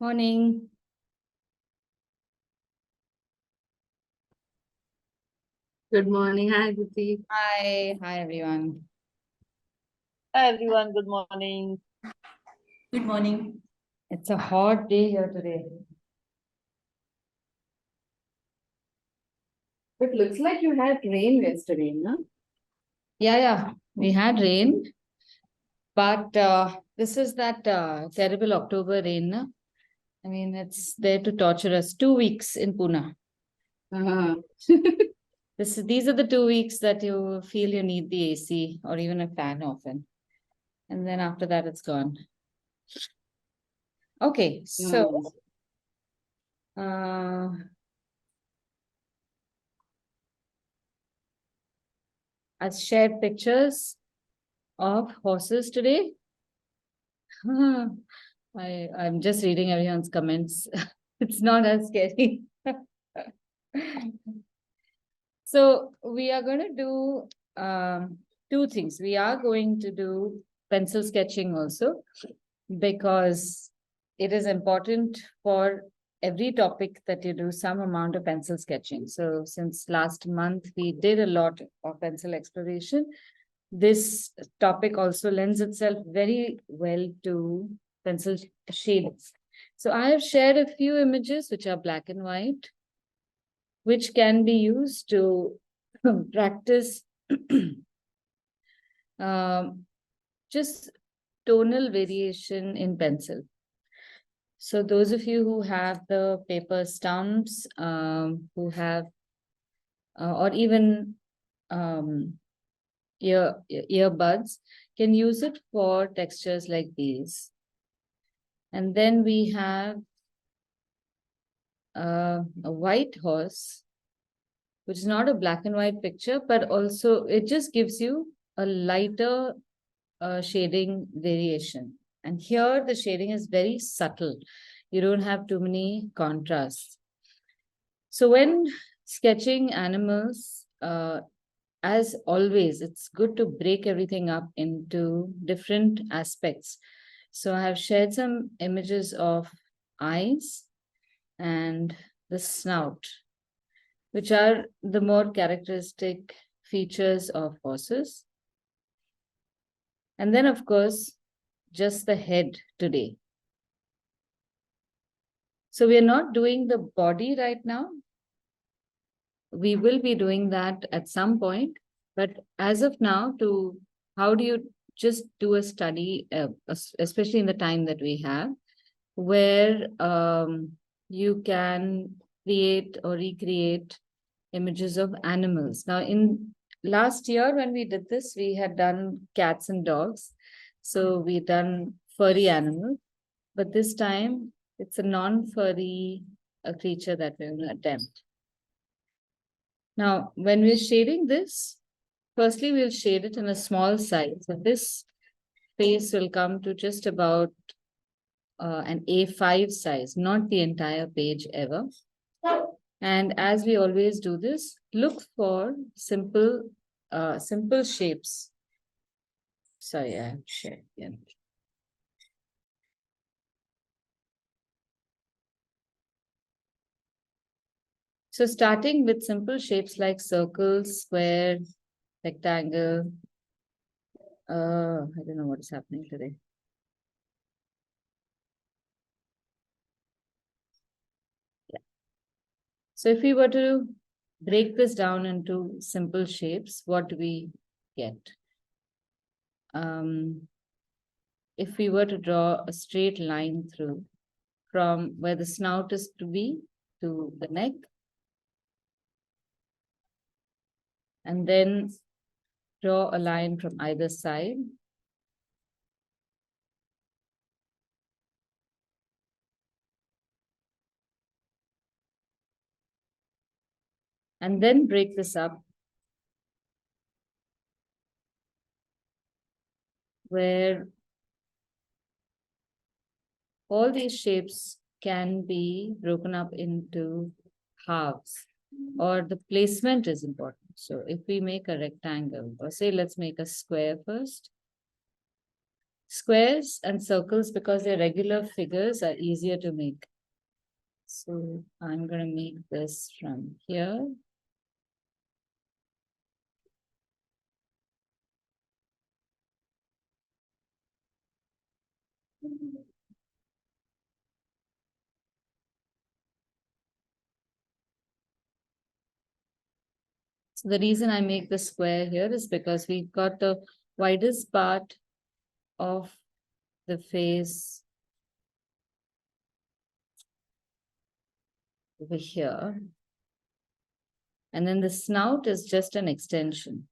Morning. Good morning. Hi, Aditi. Hi everyone. Hi everyone, good morning. Good morning. It's a hot day here today. It looks like you had rain yesterday, no? Yeah, we had rain, but this is that terrible October rain. Na? I mean, it's there to torture us. 2 weeks in Pune. Uh-huh. These are the 2 weeks that you feel you need the AC or even a fan often. And then after that, it's gone. Okay, so I shared pictures of horses today. I'm just reading everyone's comments. It's not as scary. So we are going to do two things. We are going to do pencil sketching also, because it is important for every topic that you do some amount of pencil sketching. So since last month, we did a lot of pencil exploration. This topic also lends itself very well to pencil shades. So I have shared a few images which are black and white, which can be used to practice just tonal variation in pencil. So those of you who have the paper stumps, who have, or even earbuds, can use it for textures like these. And then we have a white horse, which is not a black and white picture, but also it just gives you a lighter shading variation. And here the shading is very subtle. You don't have too many contrasts. So when sketching animals, as always, it's good to break everything up into different aspects. So I have shared some images of eyes and the snout, which are the more characteristic features of horses. And then, of course, just the head today. So we are not doing the body right now. We will be doing that at some point. But as of now, how do you just do a study, especially in the time that we have, where you can create or recreate images of animals. Now, in last year when we did this, we had done cats and dogs. So we done furry animals, but this time it's a non-furry creature that we're going to attempt. Now, when we're shading this, firstly, we'll shade it in a small size. So this face will come to just about an A5 size, not the entire page ever. And as we always do this, look for simple shapes. Sorry, I have shared again. So starting with simple shapes like circle, square, rectangle. I don't know what is happening today. Yeah. So if we were to break this down into simple shapes, what do we get? If we were to draw a straight line through from where the snout is to be to the neck, and then draw a line from either side. And then break this up where all these shapes can be broken up into halves, or the placement is important. So if we make a rectangle, or say let's make a square first. Squares and circles, because they're regular figures, are easier to make. So I'm going to make this from here. So the reason I make the square here is because we've got the widest part of the face over here. And then the snout is just an extension.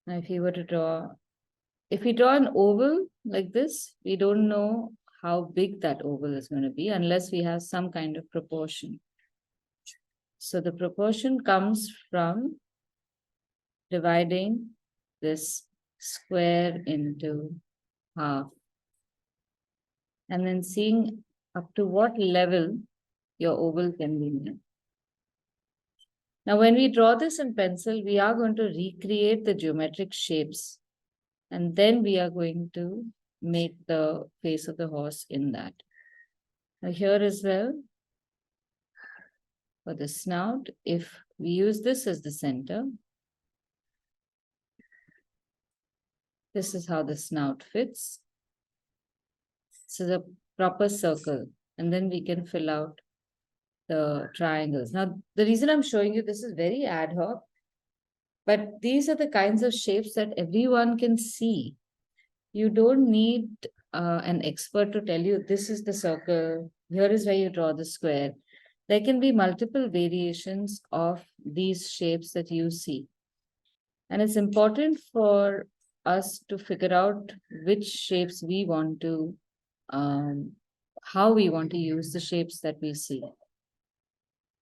Now, if we draw an oval like this, we don't know how big that oval is going to be unless we have some kind of proportion. So the proportion comes from dividing this square into half and then seeing up to what level your oval can be made. Now, when we draw this in pencil, we are going to recreate the geometric shapes, and then we are going to make the face of the horse in that. Now, here as well, for the snout, if we use this as the center, this is how the snout fits. This is a proper circle, and then we can fill out the triangles. Now, the reason I'm showing you this is very ad hoc, but these are the kinds of shapes that everyone can see. You don't need an expert to tell you this is the circle, here is where you draw the square. There can be multiple variations of these shapes that you see. And it's important for us to figure out which shapes we want to, how we want to use the shapes that we see.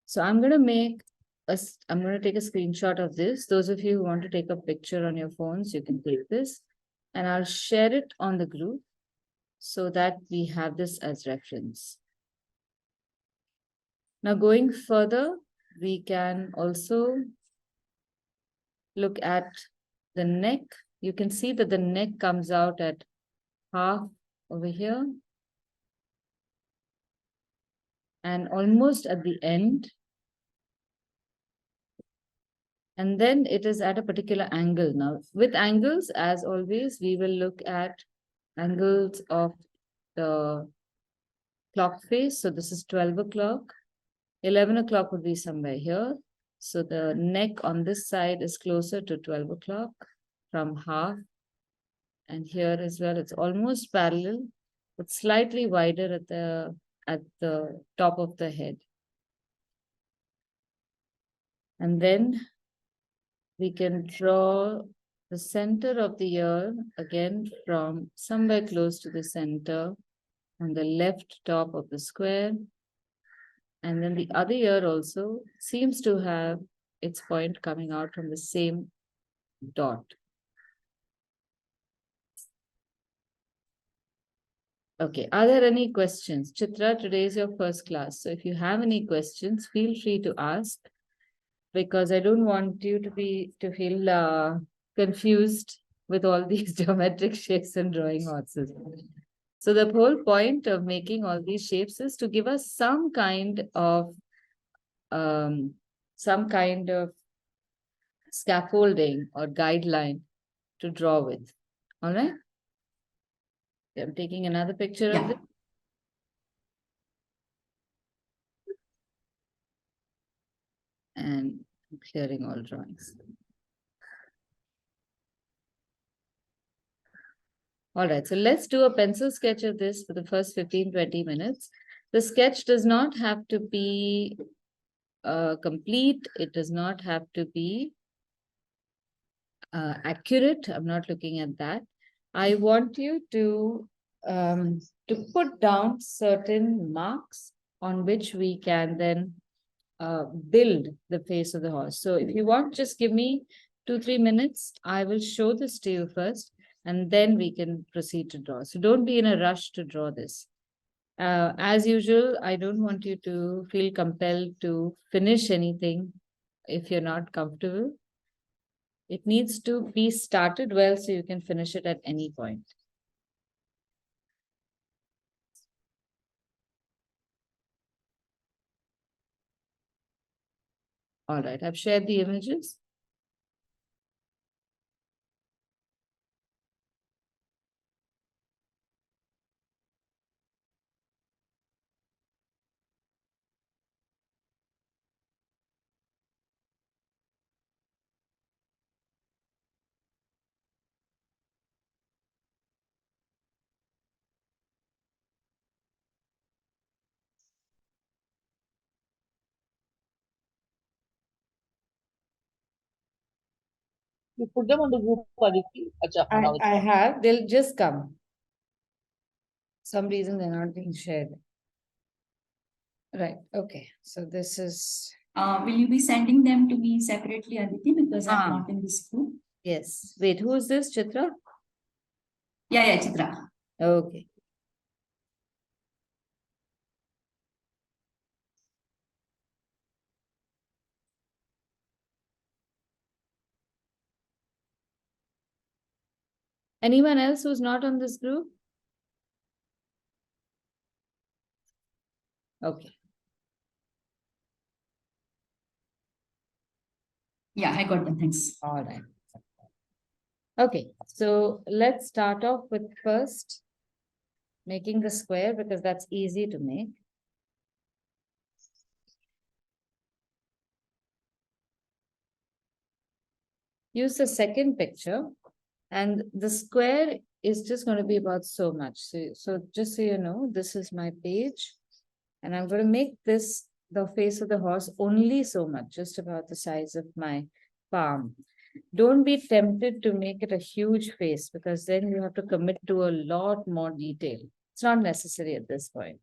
So I'm going to take a screenshot of this. Those of you who want to take a picture on your phones, you can take this. And I'll share it on the group so that we have this as reference. Now, going further, we can also look at the neck. You can see that the neck comes out at half over here and almost at the end. And then it is at a particular angle. Now, with angles, as always, we will look at angles of the clock face. So this is 12 o'clock. 11 o'clock would be somewhere here. So the neck on this side is closer to 12 o'clock from half. And here as well, it's almost parallel, but slightly wider at the top of the head. And then we can draw the center of the ear again from somewhere close to the center on the left top of the square. And then the other ear also seems to have its point coming out from the same dot. Okay, are there any questions? Chitra, today is your first class. So if you have any questions, feel free to ask, because I don't want you to feel confused with all these geometric shapes and drawing horses. So the whole point of making all these shapes is to give us some kind of scaffolding or guideline to draw with. All right. I'm taking another picture of this. And clearing all drawings. All right, so let's do a pencil sketch of this for the first 15-20 minutes. The sketch does not have to be complete. It does not have to be accurate. I'm not looking at that. I want you to put down certain marks on which we can then build the face of the horse. So if you want, just give me 2-3 minutes. I will show this to you first, and then we can proceed to draw. So don't be in a rush to draw this. As usual, I don't want you to feel compelled to finish anything if you're not comfortable. It needs to be started well so you can finish it at any point. All right, I've shared the images. You put them on the group, Aditi. Acha, now it's I on. have, they'll just come. Some reason they're not being shared. Right, okay, so this is, Will you be sending them to me separately, Aditi, because I'm Ah. not in this group? yes, wait, who is this, Chitra? Yeah, Chitra. Okay. Anyone else who's not on this group? Okay, Yeah, I got them, thanks. all right. Okay, so let's start off with first making the square because that's easy to make. Use the second picture and the square is just going to be about so much. So just so you know, this is my page and I'm going to make this the face of the horse only so much, just about the size of my palm. Don't be tempted to make it a huge face because then you have to commit to a lot more detail. It's not necessary at this point.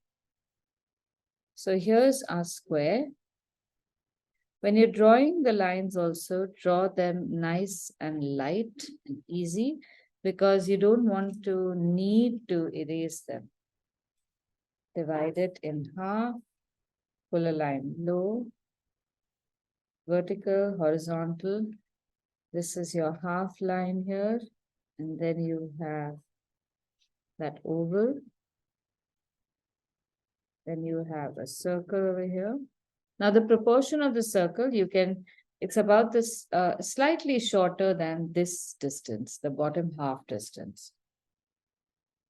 So here's our square. When you're drawing the lines also, draw them nice and light and easy because you don't want to need to erase them. Divide it in half, pull a line low, vertical, horizontal. This is your half line here, and then you have that oval. Then you have a circle over here. Now the proportion of the circle, it's about this slightly shorter than this distance, the bottom half distance.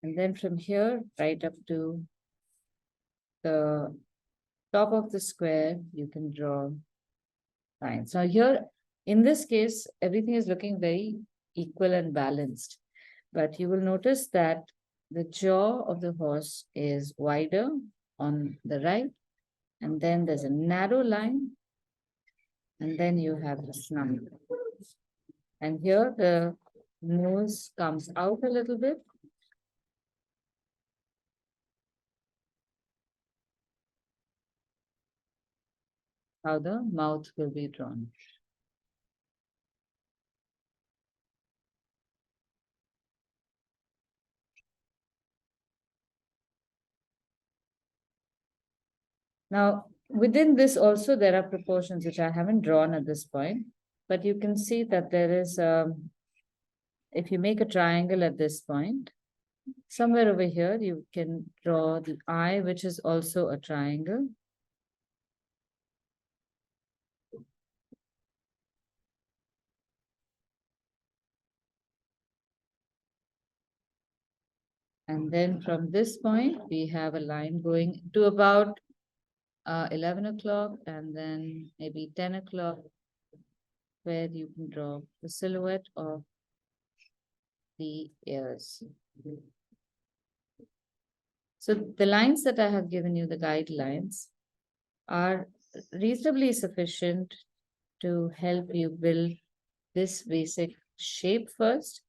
And then from here, right up to the top of the square, you can draw lines. Now here, in this case, everything is looking very equal and balanced. But you will notice that the jaw of the horse is wider on the right, and then there's a narrow line, and then you have the snout. And here the nose comes out a little bit. How the mouth will be drawn. Now, within this also, there are proportions which I haven't drawn at this point, but you can see that there is, if you make a triangle at this point, somewhere over here, you can draw the eye, which is also a triangle. And then from this point, we have a line going to about 11 o'clock and then maybe 10 o'clock, where you can draw the silhouette of the ears. So the lines that I have given you, the guidelines, are reasonably sufficient to help you build this basic shape first.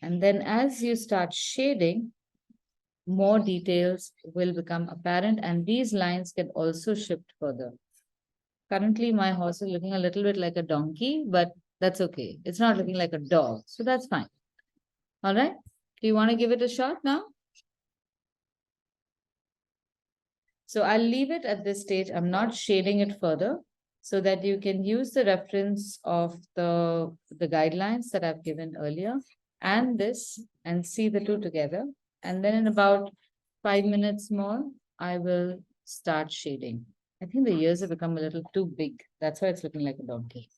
And then as you start shading, more details will become apparent and these lines can also shift further. Currently, my horse is looking a little bit like a donkey, but that's okay. It's not looking like a dog, so that's fine. All right. Do you want to give it a shot now? So I'll leave it at this stage. I'm not shading it further. so that you can use the reference of the guidelines that I've given earlier and this and see the two together. And then in about 5 minutes more, I will start shading. I think the ears have become a little too big. That's why it's looking like a donkey.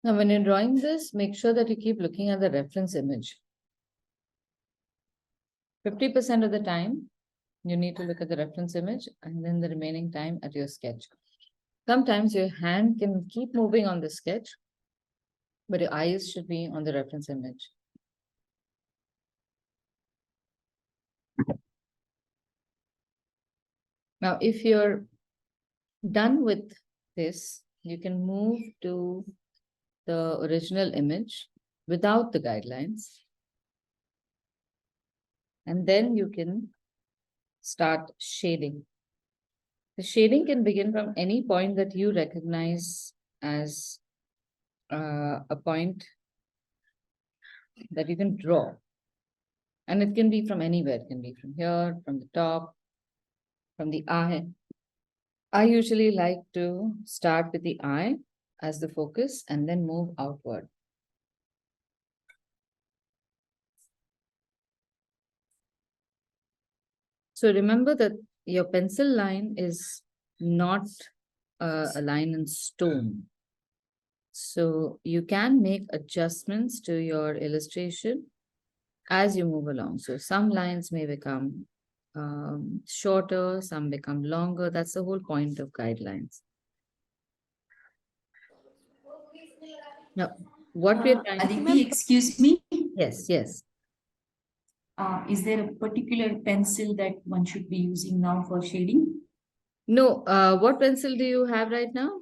Now, when you're drawing this, make sure that you keep looking at the reference image. 50% of the time, you need to look at the reference image and then the remaining time at your sketch. Sometimes your hand can keep moving on the sketch, but your eyes should be on the reference image. Now, if you're done with this, you can move to the original image without the guidelines. And then you can start shading. The shading can begin from any point that you recognize as a point that you can draw. And it can be from anywhere. It can be from here, from the top, from the eye. I usually like to start with the eye as the focus and then move outward. So remember that your pencil line is not a line in stone. So you can make adjustments to your illustration as you move along. So some lines may become shorter, some become longer. That's the whole point of guidelines. Now, what we're trying to Aditi, excuse me. yes. Is there a particular pencil that one should be using now for shading? No, what pencil do you have right now?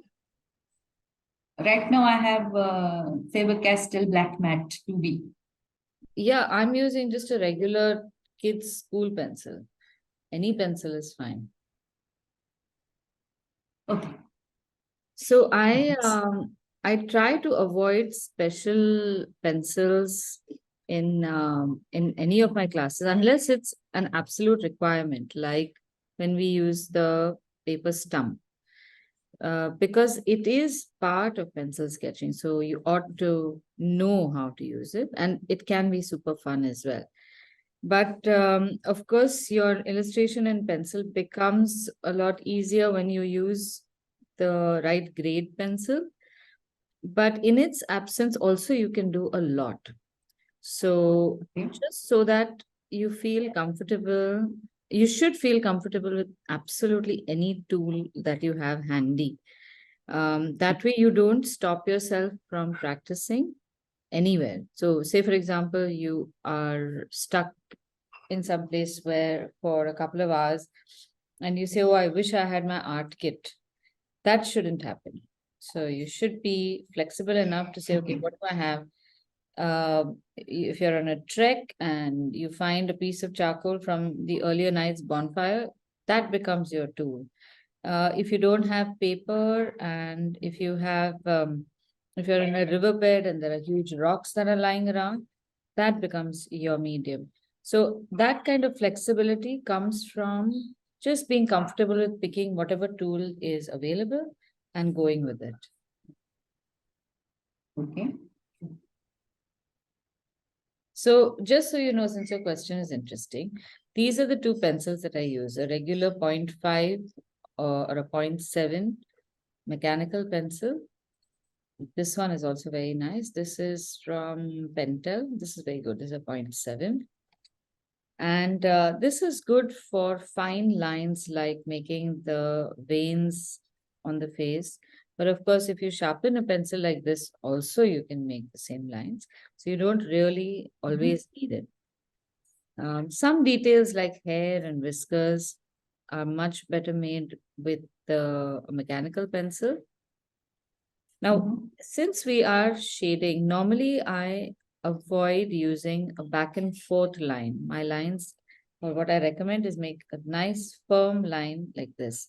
Right now, I have Faber-Castell Black Matte 2B. Yeah, I'm using just a regular kid's school pencil. Any pencil is fine. Okay. So Thanks. I try to avoid special pencils in any of my classes unless it's an absolute requirement, like when we use the paper stump. Because it is part of pencil sketching, so you ought to know how to use it, and it can be super fun as well. But of course, your illustration in pencil becomes a lot easier when you use the right grade pencil. But in its absence, also you can do a lot. So Okay. just so that you feel comfortable, you should feel comfortable with absolutely any tool that you have handy. That way you don't stop yourself from practicing anywhere. So say, for example, you are stuck in some place where for a couple of hours and you say, oh, I wish I had my art kit. That shouldn't happen. So you should be flexible enough to say, okay, what do I have? If you're on a trek and you find a piece of charcoal from the earlier night's bonfire, that becomes your tool. If you don't have paper and if you have, if you're in a riverbed and there are huge rocks that are lying around, that becomes your medium. So that kind of flexibility comes from just being comfortable with picking whatever tool is available and going with it. Okay. So just so you know, since your question is interesting, these are the two pencils that I use, a regular 0.5 or a 0.7 mechanical pencil. This one is also very nice. This is from Pentel. This is very good. This is a 0.7. And this is good for fine lines like making the veins on the face. But of course, if you sharpen a pencil like this, also you can make the same lines. So you don't really always need it. Some details like hair and whiskers are much better made with the mechanical pencil. Now, since we are shading, normally I avoid using a back and forth line. My lines, or what I recommend is make a nice firm line like this.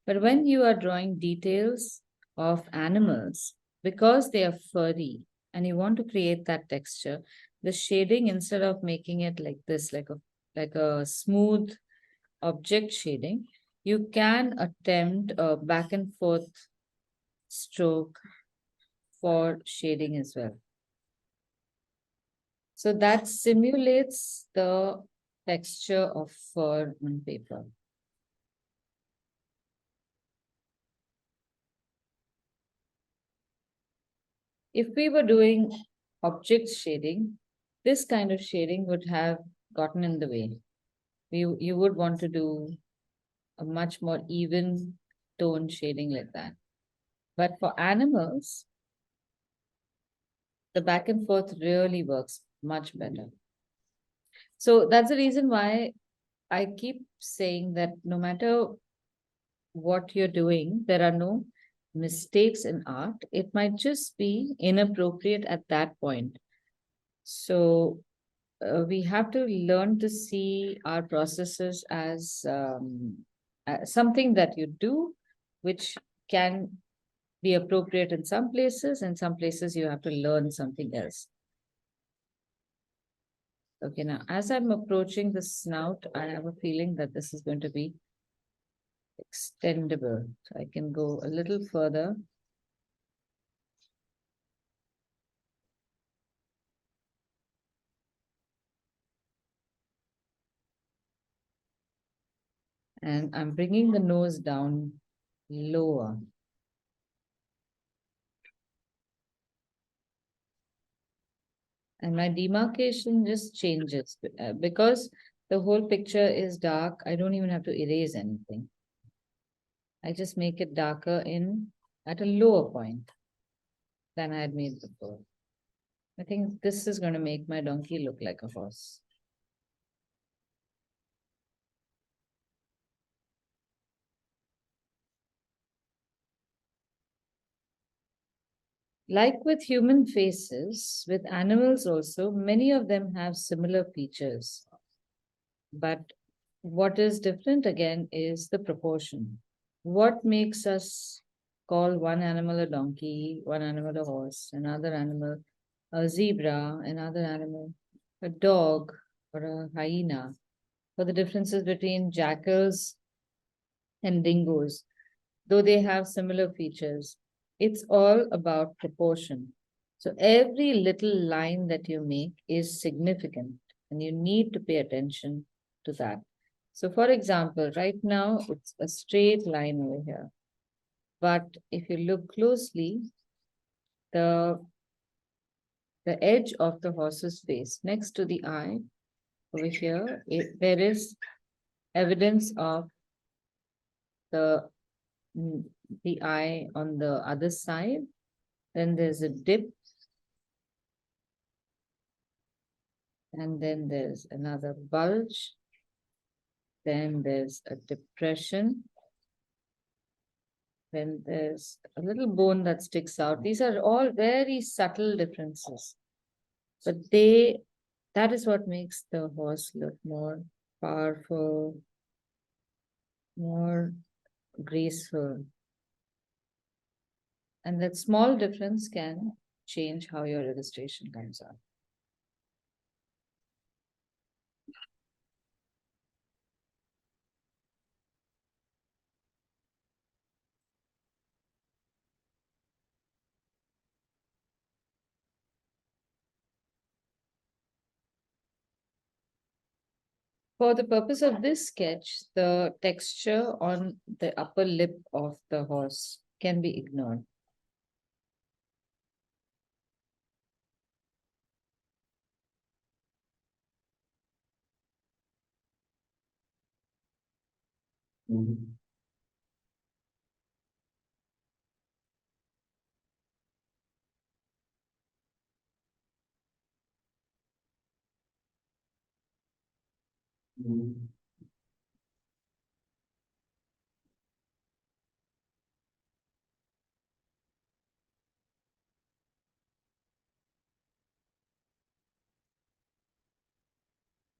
But when you are drawing details of animals, because they are furry and you want to create that texture, the shading, instead of making it like this, like a smooth object shading, you can attempt a back and forth stroke for shading as well. So that simulates the texture of fur on paper. If we were doing object shading, this kind of shading would have gotten in the way. You would want to do a much more even tone shading like that. But for animals, the back and forth really works much better. So that's the reason why I keep saying that no matter what you're doing, there are no mistakes in art. It might just be inappropriate at that point. So we have to learn to see our processes as something that you do, which can be appropriate in some places, and some places you have to learn something else. Okay, now as I'm approaching the snout, I have a feeling that this is going to be extendable. So I can go a little further. And I'm bringing the nose down lower. And my demarcation just changes because the whole picture is dark. I don't even have to erase anything. I just make it darker at a lower point than I had made before. I think this is going to make my donkey look like a horse. Like with human faces, with animals also, many of them have similar features. But what is different again is the proportion. What makes us call one animal a donkey, one animal a horse, another animal a zebra, another animal a dog or a hyena, or the differences between jackals and dingoes, though they have similar features. It's all about proportion. So every little line that you make is significant, and you need to pay attention to that. So for example, right now it's a straight line over here. But if you look closely, the edge of the horse's face next to the eye over here, there is evidence of the the eye on the other side. Then there's a dip. And then there's another bulge. Then there's a depression. Then there's a little bone that sticks out. These are all very subtle differences. But that is what makes the horse look more powerful, more graceful. And that small difference can change how your illustration comes out. For the purpose of this sketch, the texture on the upper lip of the horse can be ignored.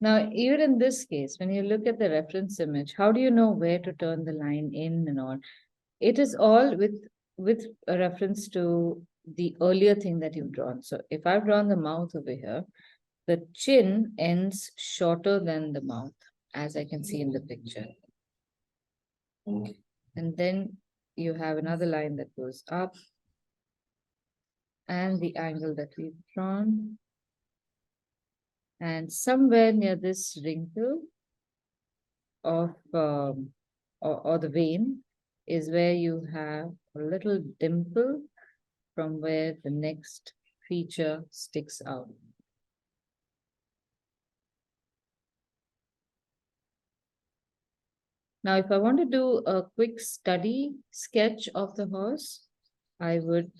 Now, even in this case, when you look at the reference image, how do you know where to turn the line in and all? It is all with a reference to the earlier thing that you've drawn. So if I've drawn the mouth over here, the chin ends shorter than the mouth, as I can see in the picture. And then you have another line that goes up, and the angle that we've drawn. And somewhere near this wrinkle of or the vein is where you have a little dimple from where the next feature sticks out. Now, if I want to do a quick study sketch of the horse, I would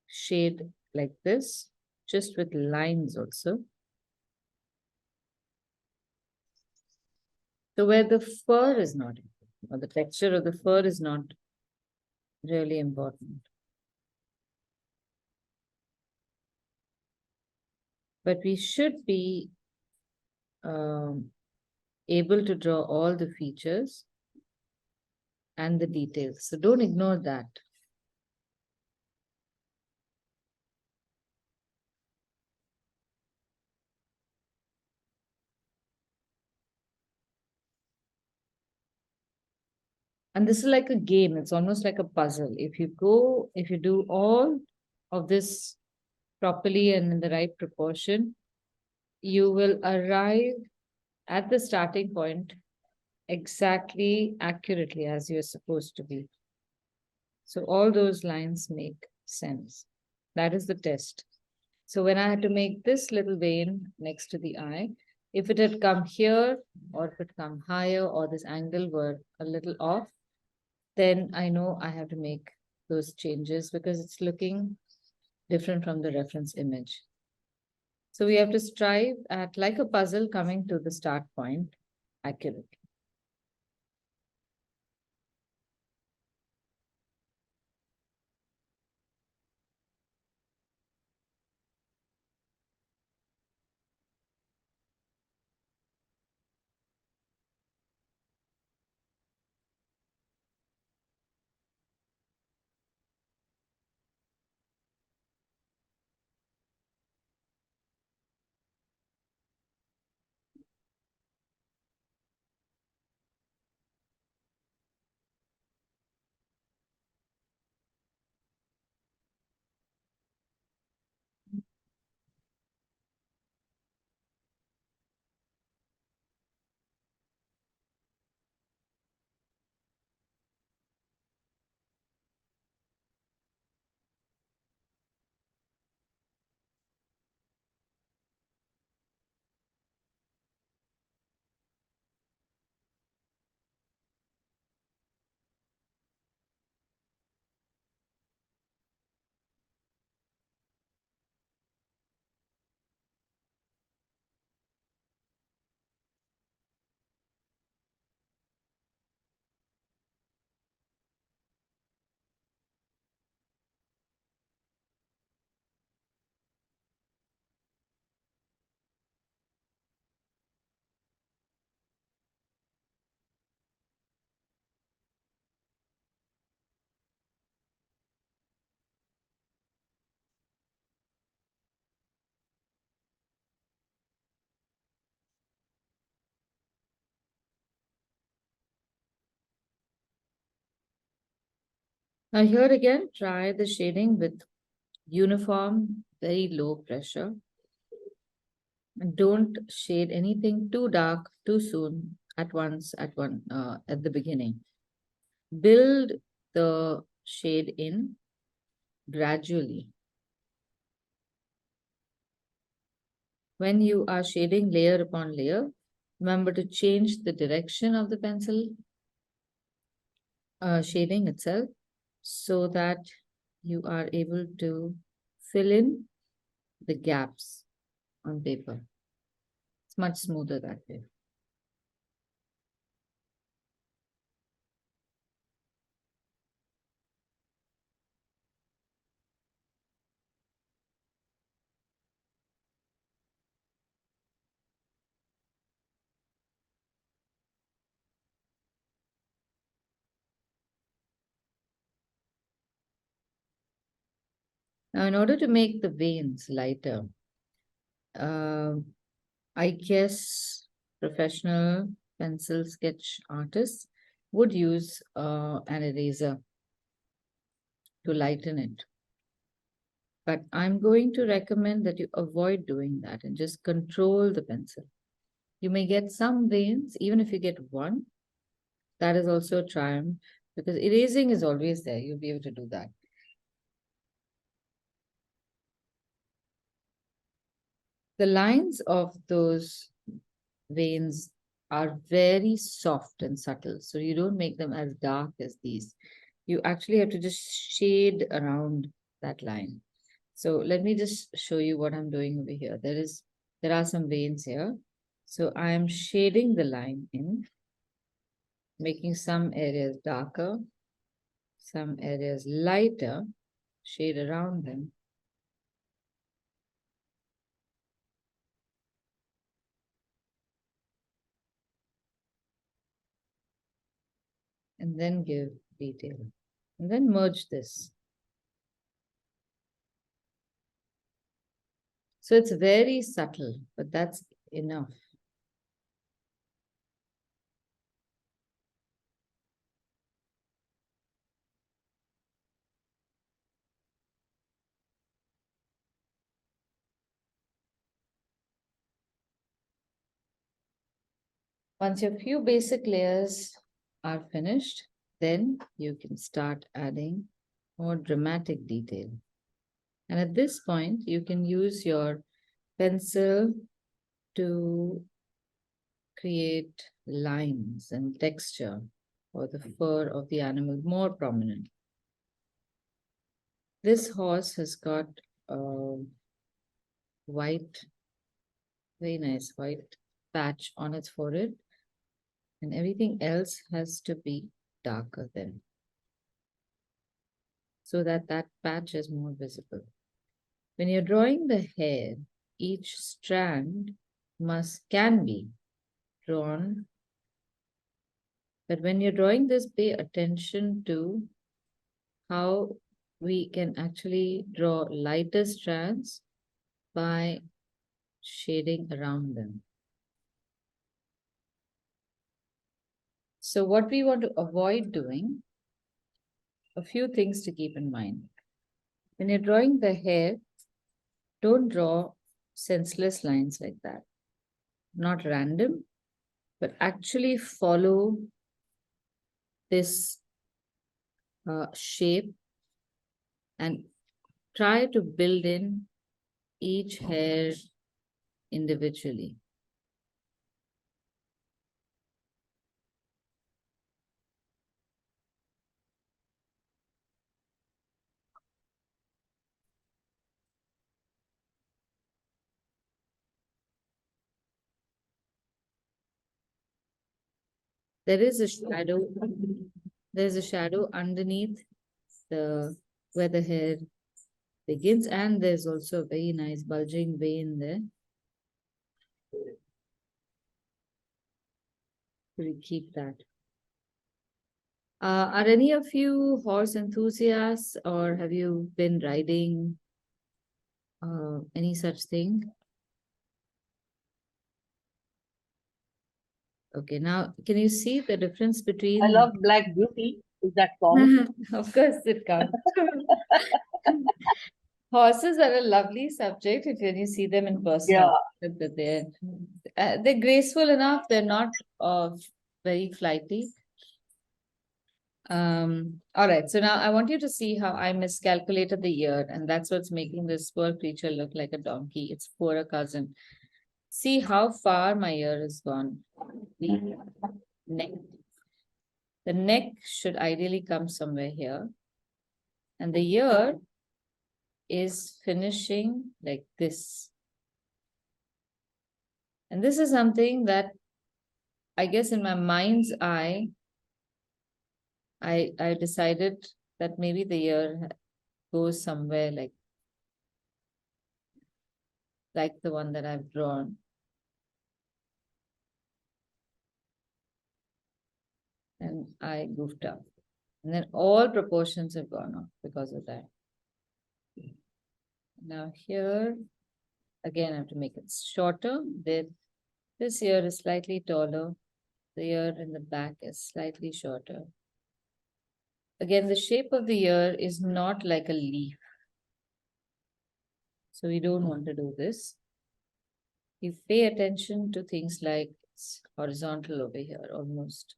shade like this, just with lines also. So where the fur is not, or the texture of the fur is not really important. But we should be able to draw all the features and the details. So don't ignore that. And this is like a game. It's almost like a puzzle. If you do all of this properly and in the right proportion, you will arrive at the starting point exactly accurately as you're supposed to be. So all those lines make sense. That is the test. So when I had to make this little vein next to the eye, if it had come here or if it come higher or this angle were a little off, then I know I have to make those changes because it's looking different from the reference image. So we have to strive at, like a puzzle, coming to the start point accurately. Now here again, try the shading with uniform, very low pressure. And don't shade anything too dark too soon at once at the beginning. Build the shade in gradually. When you are shading layer upon layer, remember to change the direction of the pencil shading itself so that you are able to fill in the gaps on paper. It's much smoother that way. Now, in order to make the veins lighter, I guess professional pencil sketch artists would use an eraser to lighten it. But I'm going to recommend that you avoid doing that and just control the pencil. You may get some veins, even if you get one, that is also a triumph because erasing is always there. You'll be able to do that. The lines of those veins are very soft and subtle, so you don't make them as dark as these. you actually have to just shade around that line. So let me just show you what I'm doing over here. There are some veins here. So I am shading the line in, making some areas darker, some areas lighter, shade around them. And then give detail. And then merge this. So it's very subtle, but that's enough. Once your few basic layers are finished, then you can start adding more dramatic detail. And at this point, you can use your pencil to create lines and texture for the fur of the animal more prominent. This horse has got a white, very nice white patch on its forehead, and everything else has to be darker then, so that that patch is more visible. When you're drawing the hair, each strand can be drawn, but when you're drawing this, pay attention to how we can actually draw lighter strands by shading around them. So what we want to avoid doing, a few things to keep in mind. When you're drawing the hair, don't draw senseless lines like that. Not random, but actually follow this shape and try to build in each hair individually. There is a shadow. There's a shadow underneath the where the hair begins, and there's also a very nice bulging vein there. We keep that. Are any of you horse enthusiasts, or have you been riding any such thing? Okay, now can you see the difference between? I love Black Beauty. Is that count? Of course it counts. Horses are a lovely subject if when you see them in person. Yeah. But they're graceful enough. They're not very flighty. All right. So now I want you to see how I miscalculated the ear, and that's what's making this poor creature look like a donkey. Its poorer cousin. See how far my ear is gone. The neck. The neck should ideally come somewhere here. And the ear is finishing like this. And this is something that I guess in my mind's eye, I decided that maybe the ear goes somewhere like the one that I've drawn. And I goofed up. And then all proportions have gone off because of that. Now here, again, I have to make it shorter. This ear is slightly taller. The ear in the back is slightly shorter. Again, the shape of the ear is not like a leaf. So we don't want to do this. You pay attention to things like it's horizontal over here almost.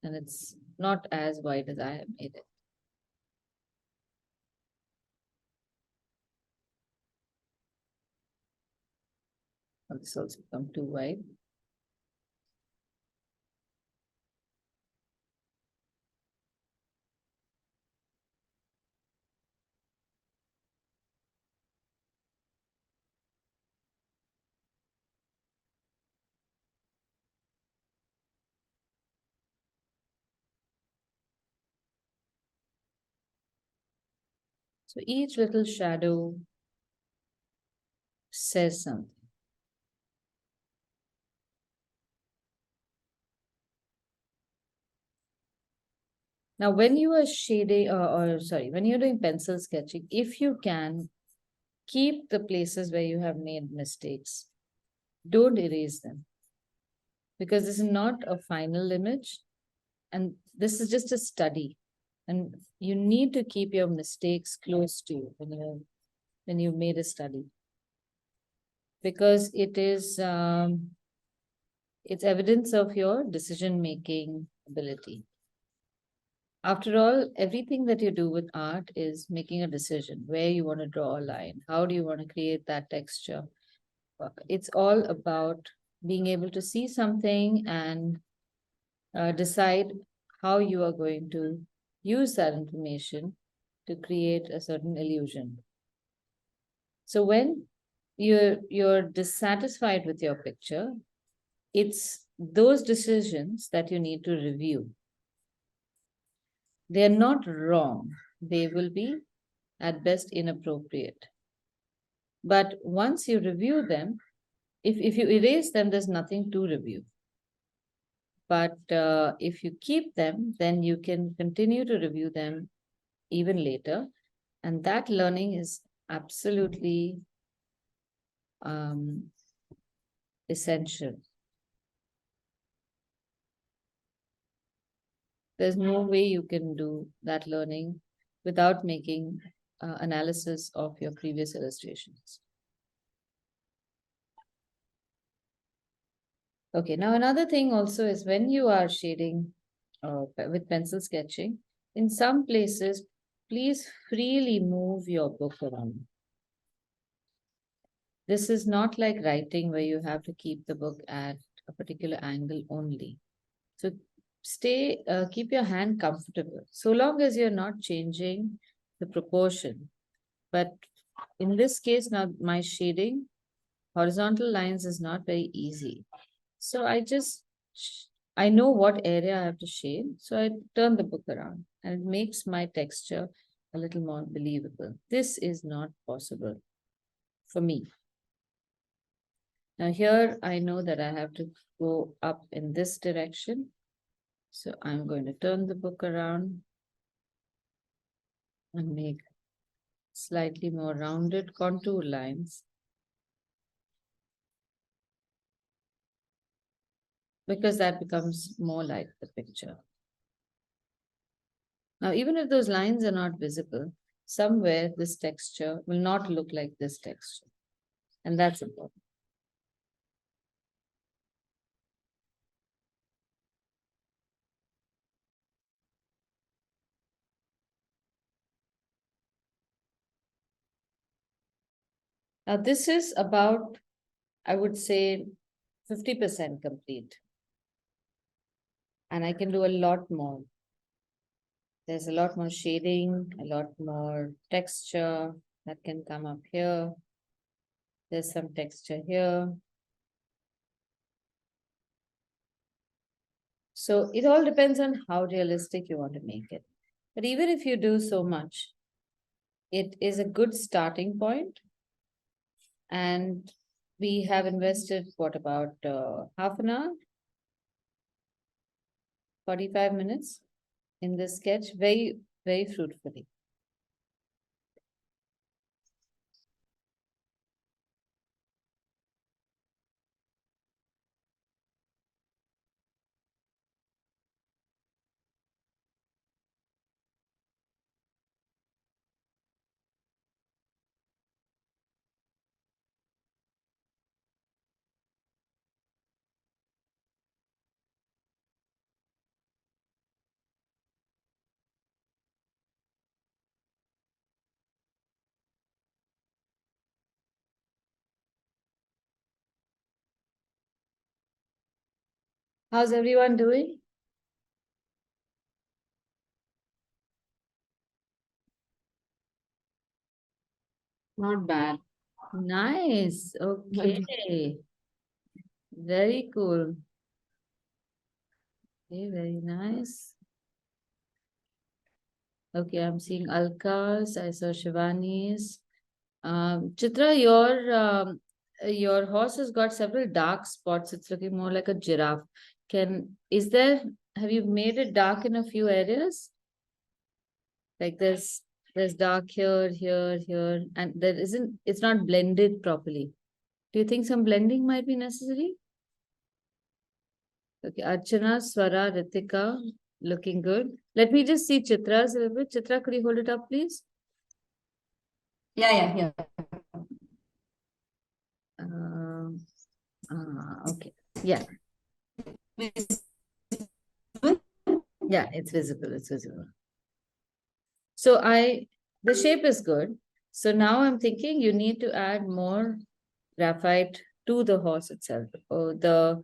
And it's not as wide as I have made it. This also become too wide. So each little shadow says something. Now, when you are shading, when you're doing pencil sketching, if you can, keep the places where you have made mistakes. Don't erase them. Because this is not a final image, and this is just a study. And you need to keep your mistakes close to you when you've made a study. Because it's evidence of your decision-making ability. After all, everything that you do with art is making a decision where you want to draw a line, how do you want to create that texture. It's all about being able to see something and decide how you are going to use that information to create a certain illusion. So when you're dissatisfied with your picture, it's those decisions that you need to review. They're not wrong. They will be at best inappropriate. But once you review them, if you erase them, there's nothing to review. But if you keep them, then you can continue to review them even later. And that learning is absolutely essential. There's no way you can do that learning without making analysis of your previous illustrations. Okay, now another thing also is when you are shading with pencil sketching, in some places, please freely move your book around. This is not like writing where you have to keep the book at a particular angle only. So keep your hand comfortable, so long as you're not changing the proportion. But in this case, now my shading, horizontal lines is not very easy. So I know what area I have to shade. So I turn the book around and it makes my texture a little more believable. This is not possible for me. Now here I know that I have to go up in this direction. So I'm going to turn the book around and make slightly more rounded contour lines. Because that becomes more like the picture. Now, even if those lines are not visible, somewhere this texture will not look like this texture. And that's important. Now, this is about, I would say, 50% complete. And I can do a lot more. There's a lot more shading, a lot more texture that can come up here. There's some texture here. So it all depends on how realistic you want to make it. But even if you do so much, it is a good starting point. And we have invested, what, about half an hour? 45 minutes in this sketch, very, very fruitfully. How's everyone doing? Not bad. Nice. Okay. Very cool. Okay, very nice. Okay, I'm seeing Alka's, I saw Shivani's. Chitra, your horse has got several dark spots. It's looking more like a giraffe. Have you made it dark in a few areas? Like there's dark here, here, and it's not blended properly. Do you think some blending might be necessary? Okay, Archana, Swara, Ritika, looking good. Let me just see Chitra's a little bit. Chitra, could you hold it up, please? Yeah. Um, okay. Yeah. Yeah, it's visible. It's visible. So the shape is good. So now I'm thinking you need to add more graphite to the horse itself. Oh, the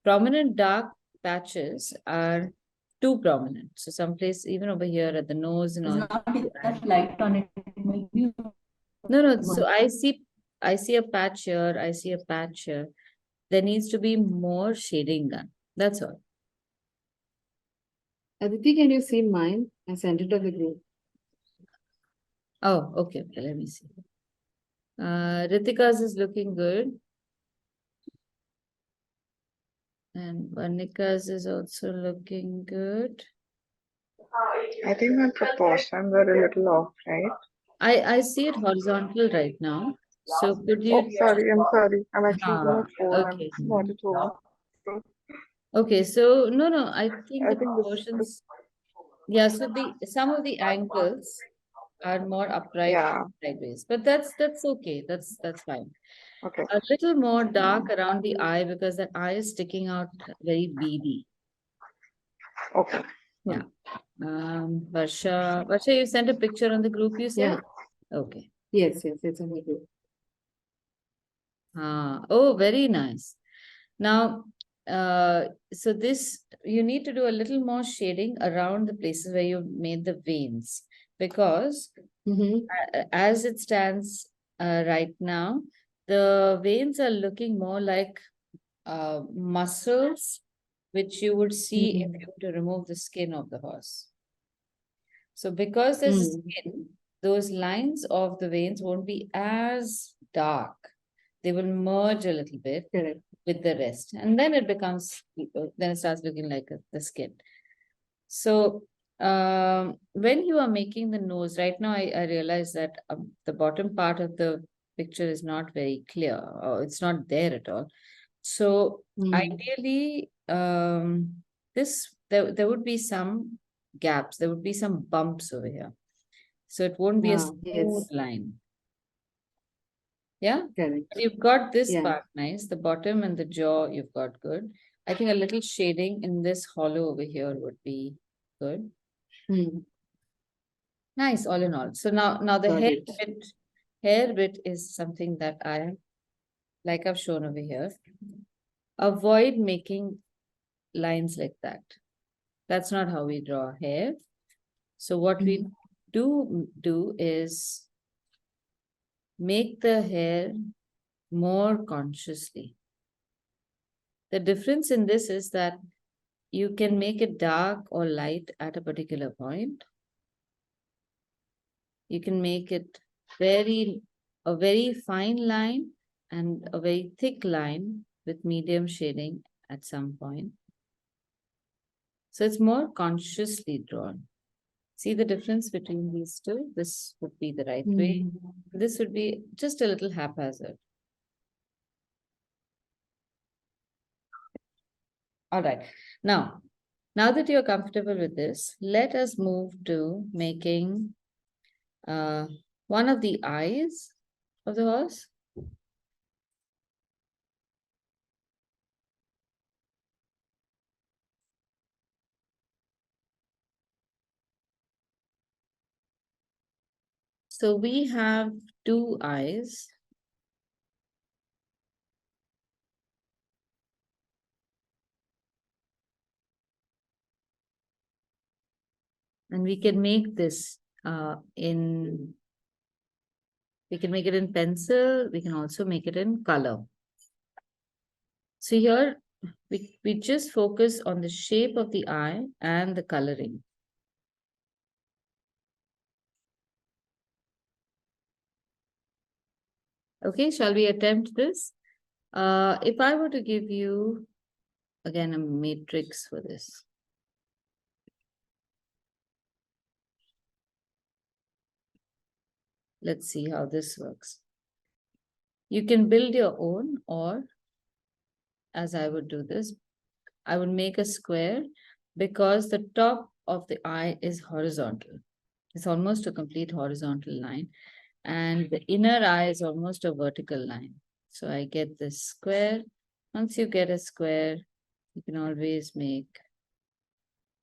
prominent dark patches are too prominent. So someplace even over here at the nose and There's all. not enough light on it. Maybe No. So I see a patch here. I see a patch here. There needs to be more shading done. That's all. Aditi, can you see mine? I sent it to the group. Oh, okay. Let me see. Ritika's is looking good. And Vanika's is also looking good. I think my proportions are a little off, right? I see it horizontal right now. So could you? Oh, sorry, I'm sorry. I'm actually on my phone. Okay. I'm not at home. Okay, so no, I think I the think this proportions, yeah, so some of the angles are more upright yeah, sideways, but that's okay. That's fine. okay. A little more dark around the eye because that eye is sticking out very beady. Okay. Yeah. Varsha, you sent a picture on the group, you said? Okay. Yes, it's on the group. Oh, very nice. Now, so this, you need to do a little more shading around the places where you made the veins because as it stands right now, the veins are looking more like muscles, which you would see if you were to remove the skin of the horse. So because there's a skin, those lines of the veins won't be as dark. They will merge a little bit Correct. with the rest. And then then it starts looking like the skin. So when you are making the nose, right now I realize that the bottom part of the picture is not very clear, or it's not there at all. So ideally, there would be some gaps, there would be some bumps over here. So it won't be a smooth line. Yeah, Correct. you've got this Yeah. part nice, the bottom and the jaw you've got good. I think a little shading in this hollow over here would be good. Nice, all in all. So now the Got hair bit is something that like I've shown over here. Avoid making lines like that. That's not how we draw hair. So what we do is make the hair more consciously. The difference in this is that you can make it dark or light at a particular point. You can make it a very fine line and a very thick line with medium shading at some point. So it's more consciously drawn. See the difference between these two? This would be the right way. This would be just a little haphazard. All right. Now that you're comfortable with this, let us move to making one of the eyes of the horse. So we have two eyes. And we can make this we can make it in pencil. We can also make it in color. So here we just focus on the shape of the eye and the coloring. Okay, shall we attempt this? If I were to give you again a matrix for this. Let's see how this works. You can build your own, or as I would do this, I would make a square because the top of the eye is horizontal. It's almost a complete horizontal line. And the inner eye is almost a vertical line. So I get this square. Once you get a square, you can always make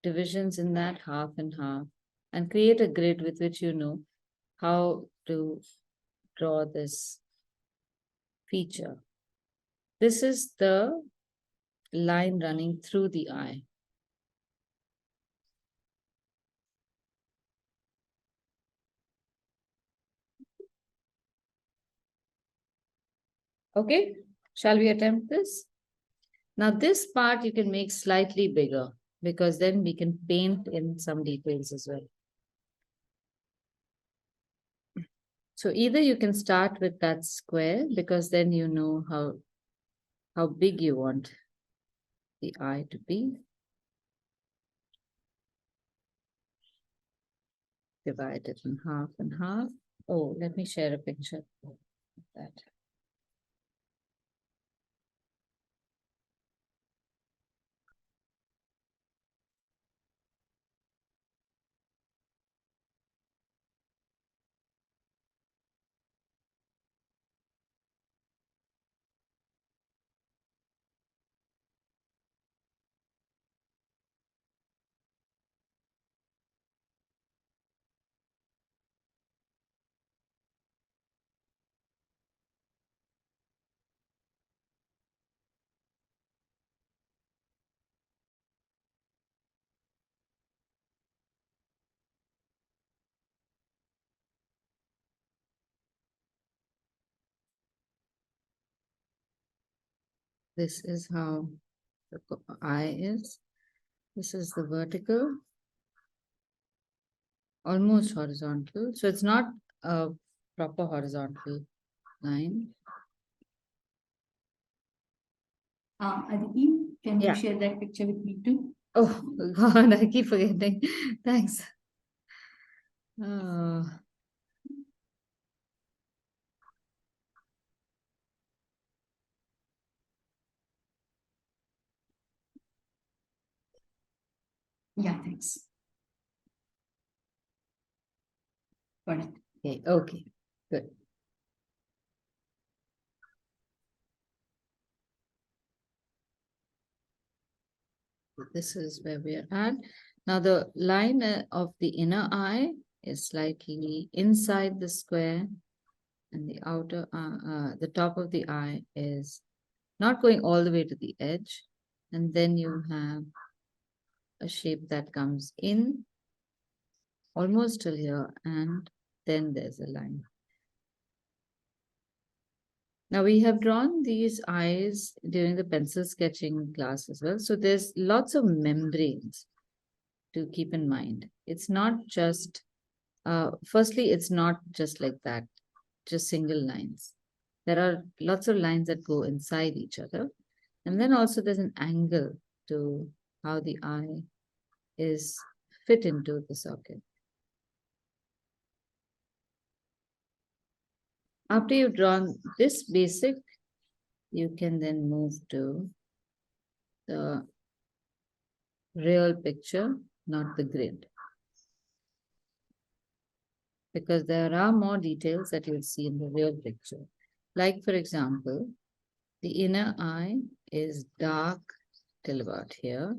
divisions in that, half and half, and create a grid with which you know how to draw this feature. This is the line running through the eye. Okay, shall we attempt this? Now this part you can make slightly bigger because then we can paint in some details as well. So either you can start with that square because then you know how big you want the eye to be. Divide it in half and half. Oh, let me share a picture of that. This is how the eye is. This is the vertical, almost horizontal. So it's not a proper horizontal line. Aditi, can you Yeah. share that picture with me too? Oh God, I keep forgetting. Thanks. Yeah, thanks. Got it. Okay, good. This is where we are at. Now the line of the inner eye is slightly inside the square, and the outer, the top of the eye is not going all the way to the edge. And then you have a shape that comes in almost till here, and then there's a line. Now we have drawn these eyes during the pencil sketching class as well. So there's lots of membranes to keep in mind. It's not just, firstly, it's not just like that, just single lines. There are lots of lines that go inside each other. And then also there's an angle to how the eye is fit into the socket. After you've drawn this basic, you can then move to the real picture, not the grid. Because there are more details that you'll see in the real picture. Like, for example, the inner eye is dark till about here.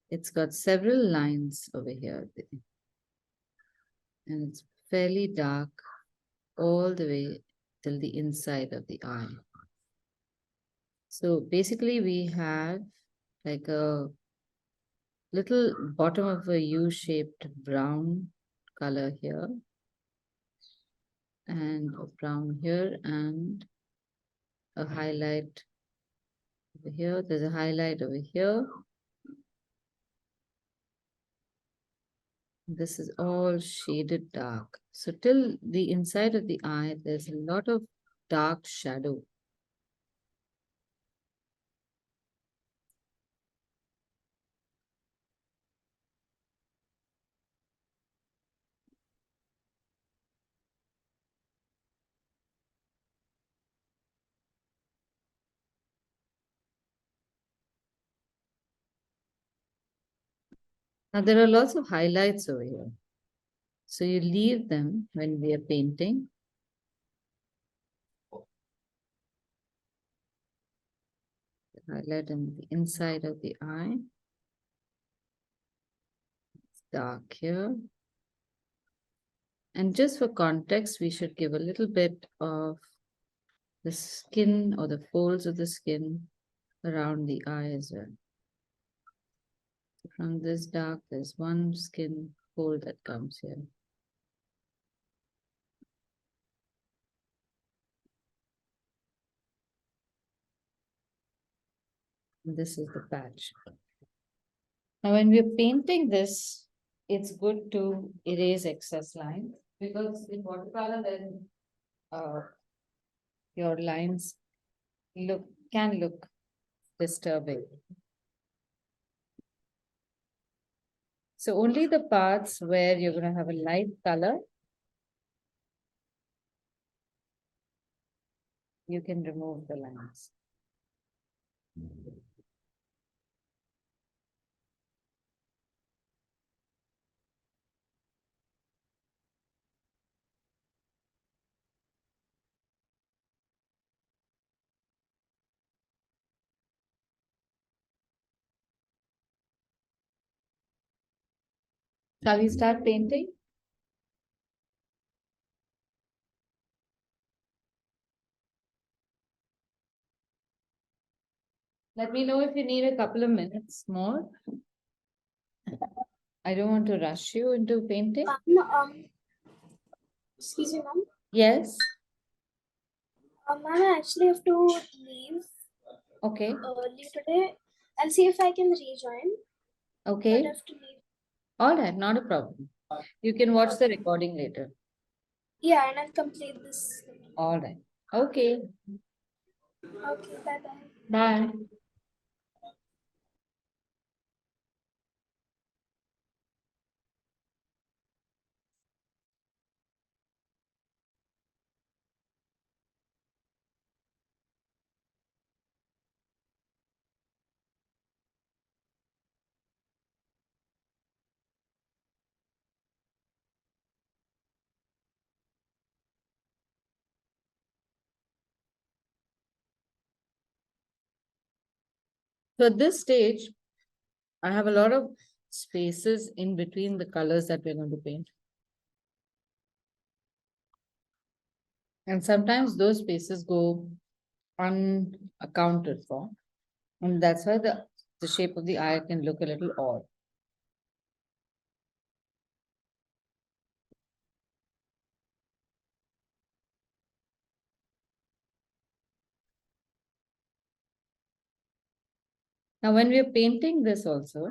It's got several lines over here. And it's fairly dark all the way till the inside of the eye. So basically we have like a little bottom of a U-shaped brown color here, and a brown here, and a highlight over here. There's a highlight over here. This is all shaded dark. So till the inside of the eye, there's a lot of dark shadow. Now there are lots of highlights over here. So you leave them when we are painting. Highlight on the inside of the eye. It's dark here. And just for context, we should give a little bit of the skin or the folds of the skin around the eye as well. From this dark, there's one skin fold that comes here. And this is the patch. Now, when we're painting this, it's good to erase excess lines because in watercolor, then your lines can look disturbing. So only the parts where you're going to have a light color, you can remove the lines. Shall we start painting? Let me know if you need a couple of minutes more. I don't want to rush you into painting. Excuse me, ma'am. Yes, Ma'am, I actually have to leave okay, early today. I'll see if I can rejoin. But I okay. have to leave. All right, not a problem. You can watch the recording later. Yeah, and I'll complete this. All right. Okay, Okay, bye bye. bye. So at this stage, I have a lot of spaces in between the colors that we're going to paint. And sometimes those spaces go unaccounted for. And that's why the shape of the eye can look a little odd. Now, when we are painting this also,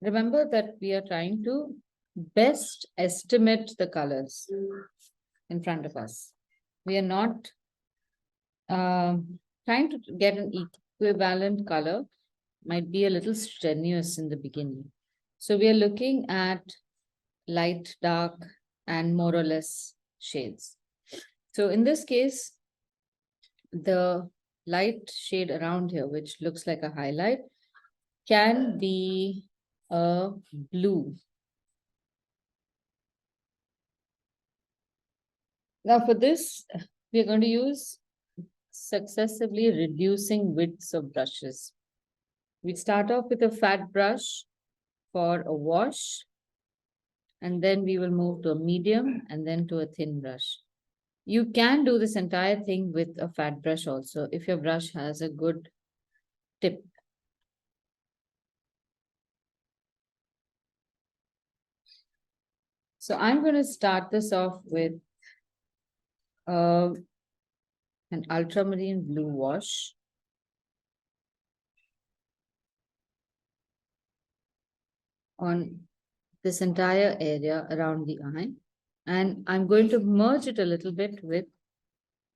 remember that we are trying to best estimate the colors in front of us. We are not trying to get an equivalent color, might be a little strenuous in the beginning. So we are looking at light, dark, and more or less shades. So in this case, the light shade around here, which looks like a highlight, can be a blue. Now for this, we are going to use successively reducing widths of brushes. We start off with a fat brush for a wash, and then we will move to a medium and then to a thin brush. You can do this entire thing with a fat brush also if your brush has a good tip. So I'm going to start this off with an ultramarine blue wash. On this entire area around the eye. And I'm going to merge it a little bit with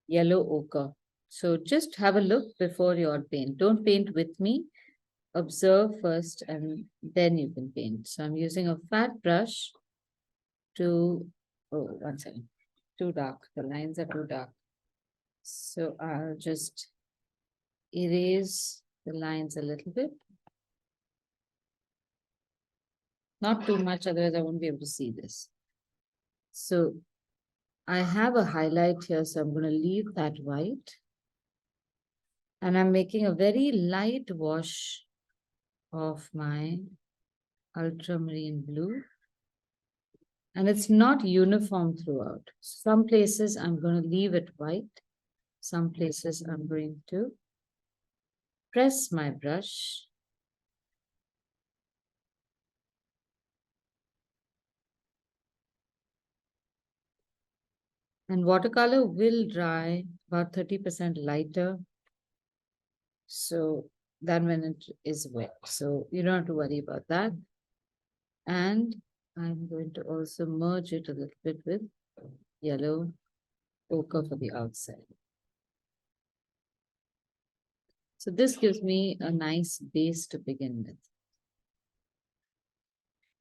yellow ochre. So just have a look before you paint. Don't paint with me. Observe first and then you can paint. So I'm using a fat brush to, oh, 1 second, too dark. The lines are too dark. So I'll just erase the lines a little bit. Not too much, otherwise I won't be able to see this. So I have a highlight here, so I'm going to leave that white. And I'm making a very light wash of my ultramarine blue. And it's not uniform throughout. Some places I'm going to leave it white. Some places I'm going to press my brush. And watercolor will dry about 30% lighter. So than when it is wet. So you don't have to worry about that. And I'm going to also merge it a little bit with yellow ochre for the outside. So this gives me a nice base to begin with.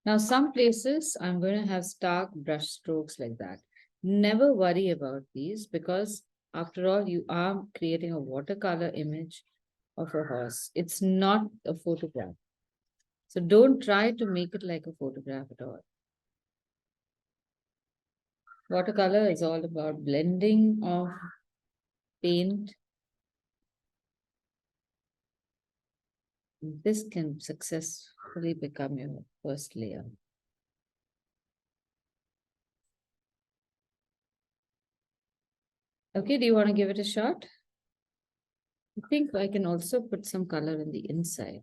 Now, some places I'm going to have stark brush strokes like that. Never worry about these because after all, you are creating a watercolor image of a horse. It's not a photograph. So don't try to make it like a photograph at all. Watercolor is all about blending of paint. This can successfully become your first layer. Okay, do you want to give it a shot? I think I can also put some color in the inside.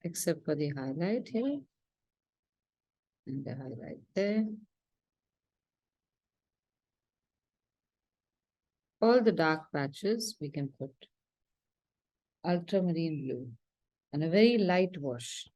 Except for the highlight here. And the highlight there. All the dark patches we can put ultramarine blue and a very light wash.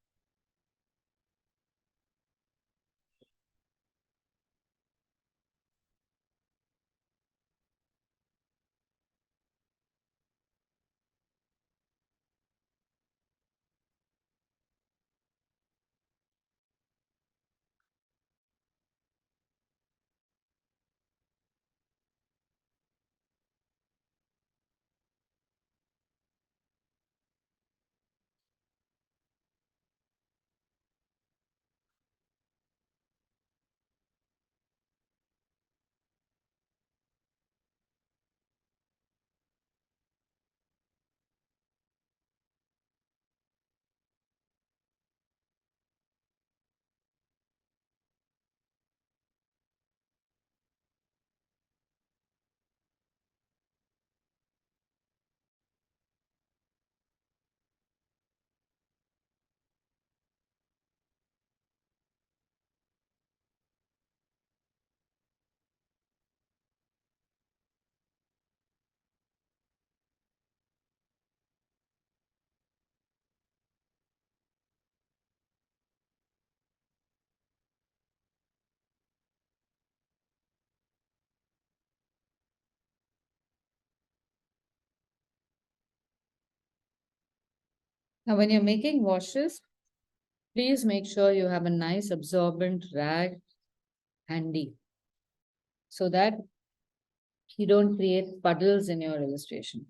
Now, when you're making washes, please make sure you have a nice absorbent rag handy so that you don't create puddles in your illustration.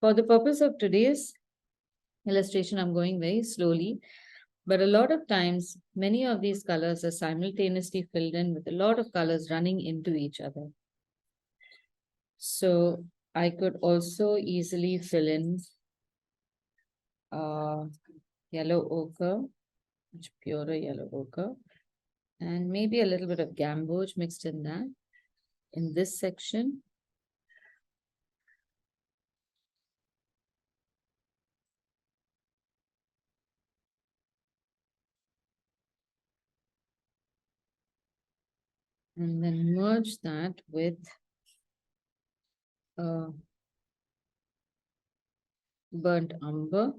For the purpose of today's illustration, I'm going very slowly, but a lot of times, many of these colors are simultaneously filled in with a lot of colors running into each other. So I could also easily fill in yellow ochre, much purer yellow ochre, and maybe a little bit of gamboge mixed in that, in this section. And then merge that with burnt umber.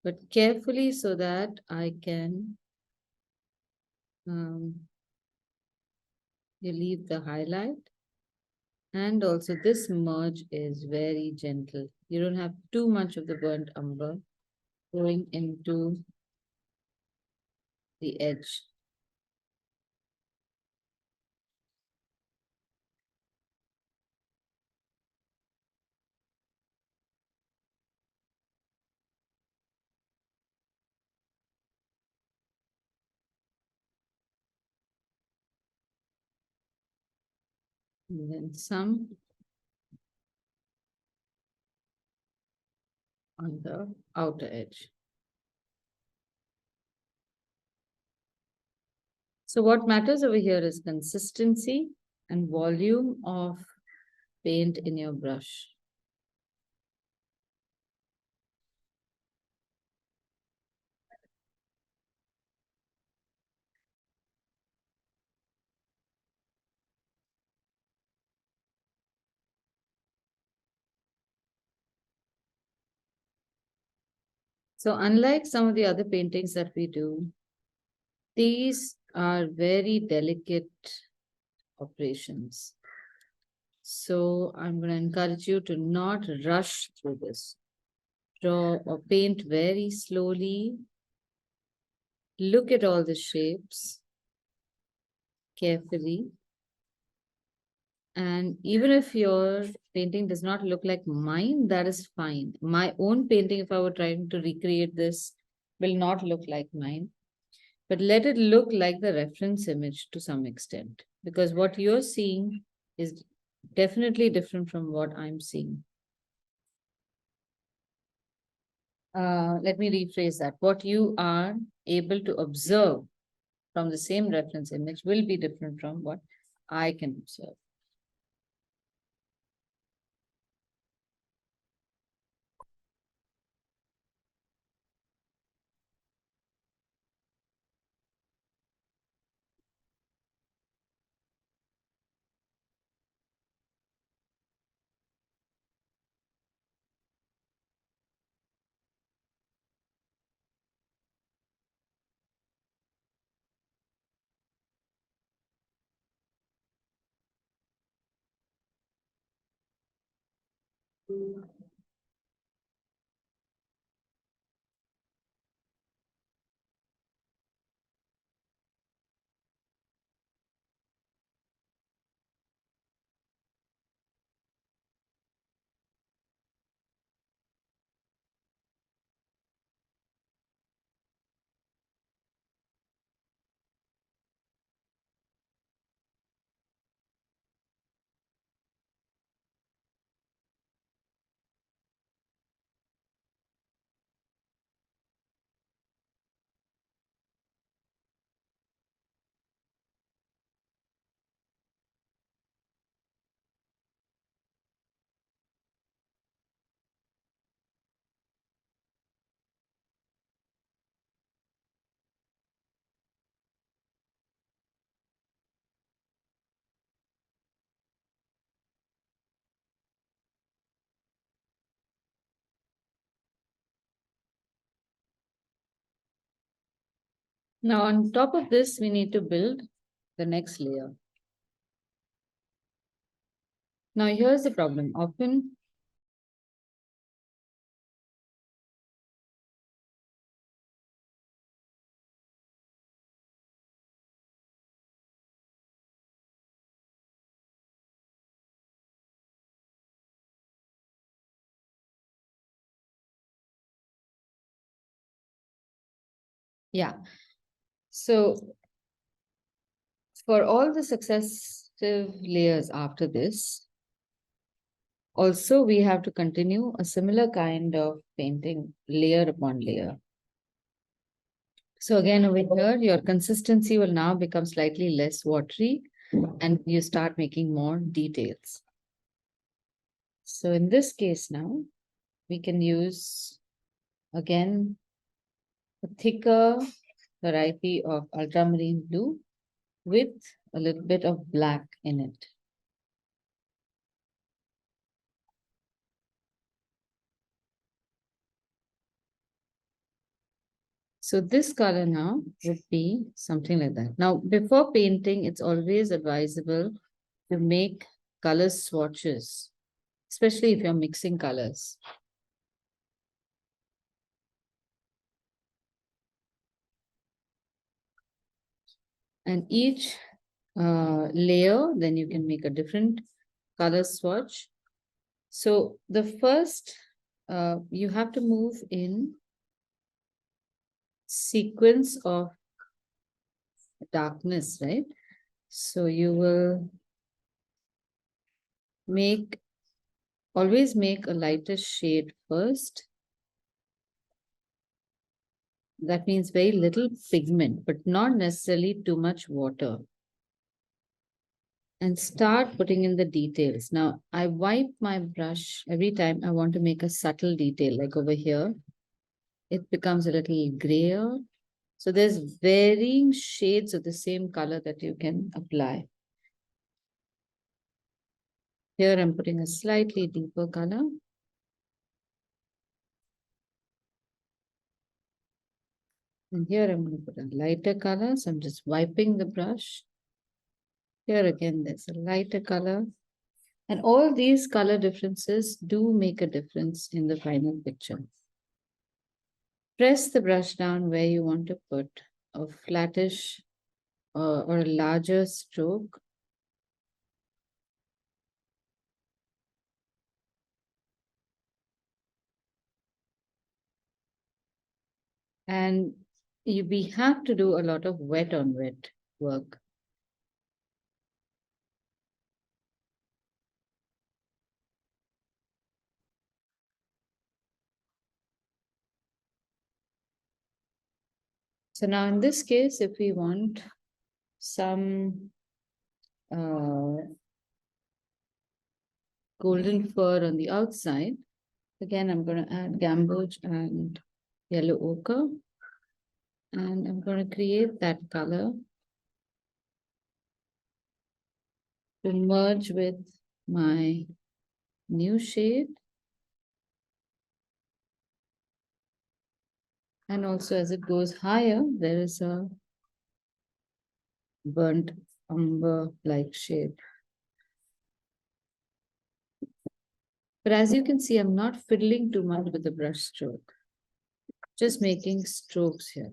But carefully so that I can relieve the highlight. And also this merge is very gentle. You don't have too much of the burnt umber going into the edge. And then some on the outer edge. So what matters over here is consistency and volume of paint in your brush. So unlike some of the other paintings that we do, these are very delicate operations. So I'm going to encourage you to not rush through this. Draw or paint very slowly. Look at all the shapes carefully. And even if your painting does not look like mine, that is fine. My own painting, if I were trying to recreate this, will not look like mine. But let it look like the reference image to some extent, because what you're seeing is definitely different from what I'm seeing. Let me rephrase that. What you are able to observe from the same reference image will be different from what I can observe. Now, on top of this, we need to build the next layer. Now, here's the problem. Often, yeah. So, for all the successive layers after this, also we have to continue a similar kind of painting layer upon layer. So again, over here, your consistency will now become slightly less watery and you start making more details. So in this case now, we can use, again, a thicker variety of ultramarine blue with a little bit of black in it. So this color now would be something like that. Now, before painting, it's always advisable to make color swatches, especially if you're mixing colors. And each layer, then you can make a different color swatch. So the first, you have to move in sequence of darkness, right? So you will always make a lighter shade first. That means very little pigment, but not necessarily too much water. And start putting in the details. Now, I wipe my brush every time I want to make a subtle detail, like over here. It becomes a little grayer. So there's varying shades of the same color that you can apply. Here I'm putting a slightly deeper color. And here I'm going to put a lighter color. So I'm just wiping the brush. Here again, there's a lighter color. And all these color differences do make a difference in the final picture. Press the brush down where you want to put a flattish or a larger stroke. And we have to do a lot of wet on wet work. So now in this case, if we want some golden fur on the outside, again, I'm going to add gamboge and yellow ochre. And I'm going to create that color to merge with my new shade. And also as it goes higher, there is a burnt umber-like shade. But as you can see, I'm not fiddling too much with the brush stroke, just making strokes here.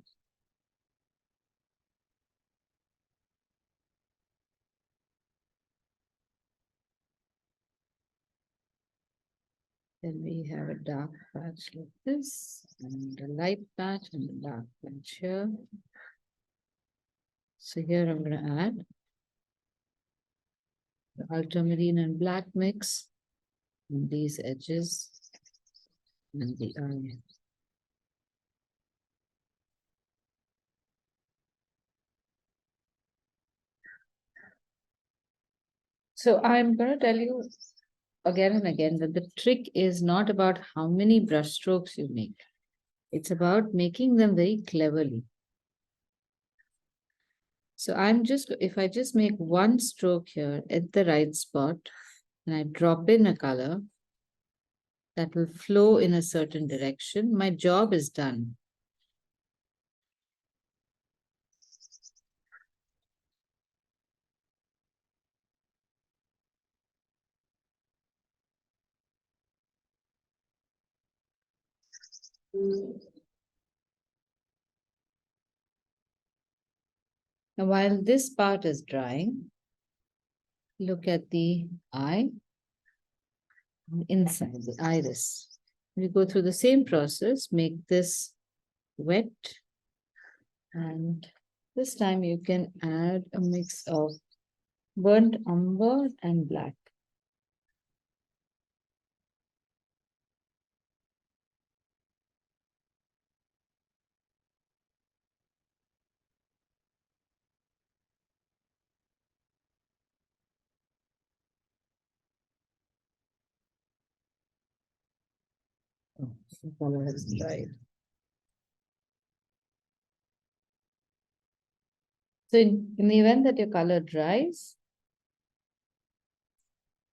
Then we have a dark patch like this, and a light patch and a dark patch here. So here I'm going to add the ultramarine and black mix on these edges and the eye. So I'm going to tell you again and again that the trick is not about how many brush strokes you make. It's about making them very cleverly. So if I just make one stroke here at the right spot, and I drop in a color that will flow in a certain direction, my job is done. Now, while this part is drying, look at the eye, inside the iris. We go through the same process, make this wet, and this time you can add a mix of burnt umber and black. Oh, the color has dried. So in the event that your color dries,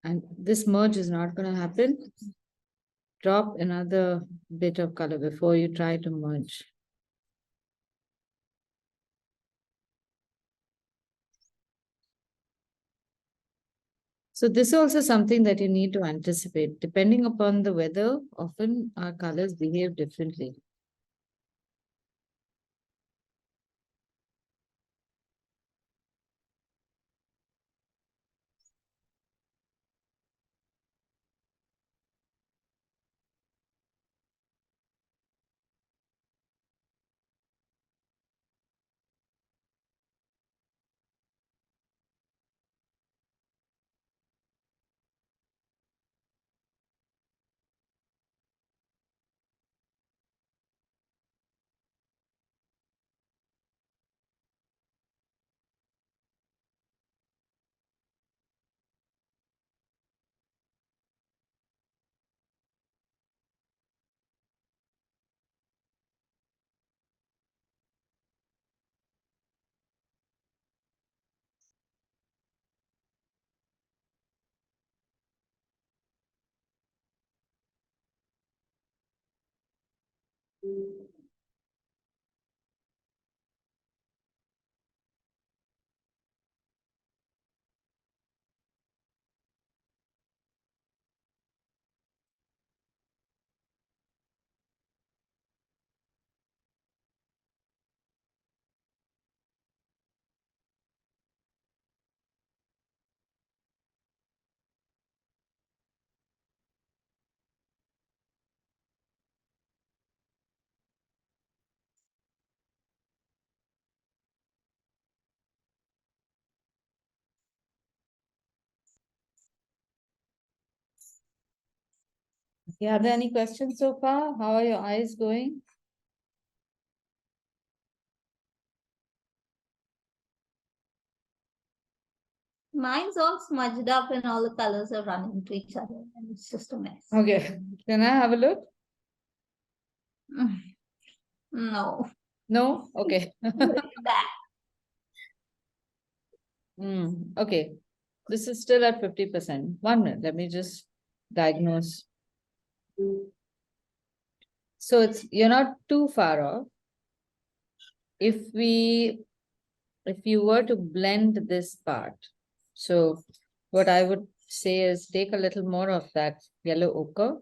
and this merge is not going to happen, drop another bit of color before you try to merge. So this is also something that you need to anticipate. Depending upon the weather, often our colors behave differently. Yeah, are there any questions so far? How are your eyes going? Mine's all smudged up and all the colors are running into each other and it's just a mess. Okay, can I have a look? No. No? Okay. Back. Okay, this is still at 50%. 1 minute, let me just diagnose. So you're not too far off. If you were to blend this part, so what I would say is take a little more of that yellow ochre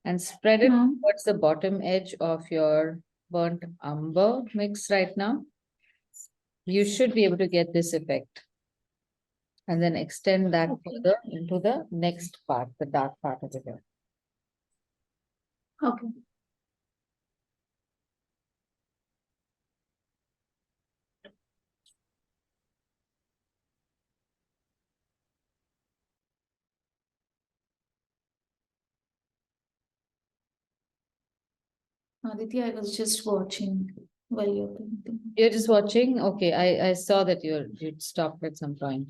and spread it towards the bottom edge of your burnt umber mix right now. You should be able to get this effect. And then extend that further into the next part, the dark part of the hair. Okay. Aditya, I was just watching while you're painting. You're just watching? Okay, I saw that you'd stopped at some point.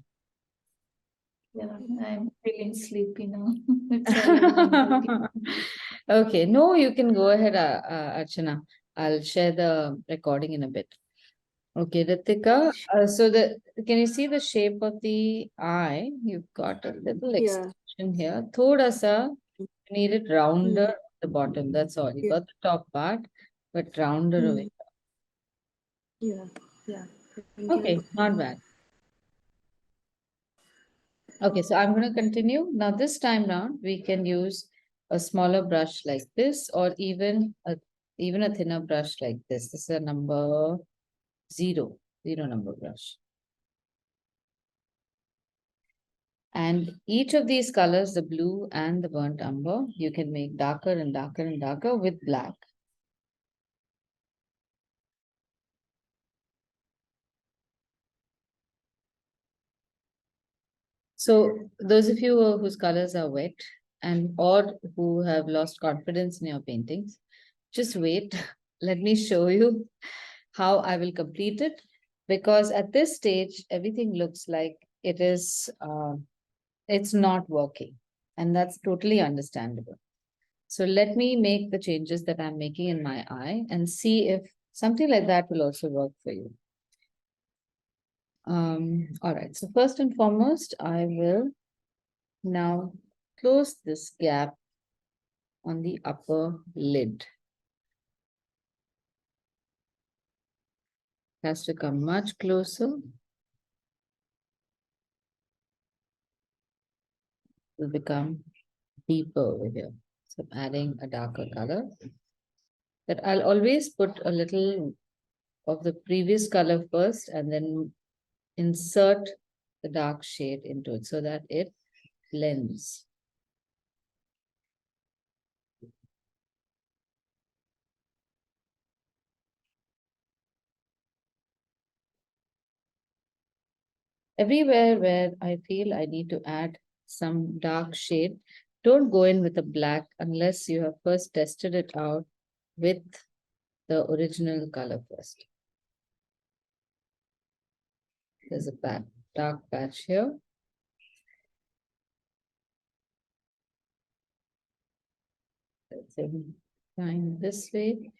Yeah, I'm feeling sleepy now. It's already 9:30. Okay, no, you can go ahead, Archana. I'll share the recording in a bit. Okay, Ritika, can you see the shape of the eye? You've got a little Yeah. extension here. Thoda sa, you need it rounder at the bottom, that's all. You Yeah. got the top part, but rounder away. Yeah. Okay, not bad. Okay, so I'm going to continue. Now, this time round, we can use a smaller brush like this, or even a thinner brush like this. This is a number 0 number brush. And each of these colors, the blue and the burnt umber, you can make darker and darker and darker with black. So those of you whose colors are wet and or who have lost confidence in your paintings, just wait. Let me show you how I will complete it. Because at this stage, everything looks like it's not working. And that's totally understandable. So let me make the changes that I'm making in my eye and see if something like that will also work for you. All right, so first and foremost, I will now close this gap on the upper lid. Has to come much closer. Will become deeper over here. So I'm adding a darker color. But I'll always put a little of the previous color first and then insert the dark shade into it so that it blends. Everywhere where I feel I need to add some dark shade, don't go in with a black unless you have first tested it out with the original color first. There's a dark patch here. Let's line this way.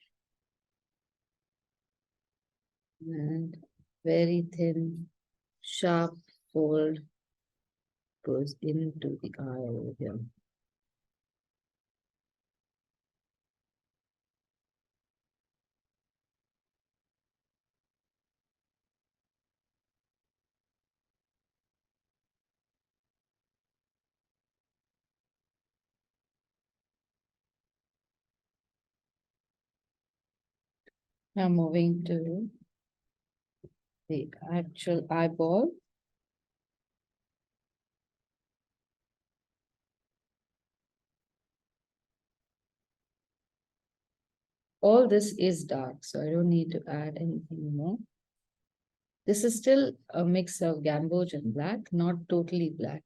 And very thin, sharp fold goes into the eye over here. Now moving to the actual eyeball. All this is dark, so I don't need to add anything more. This is still a mix of gamboge and black, not totally black.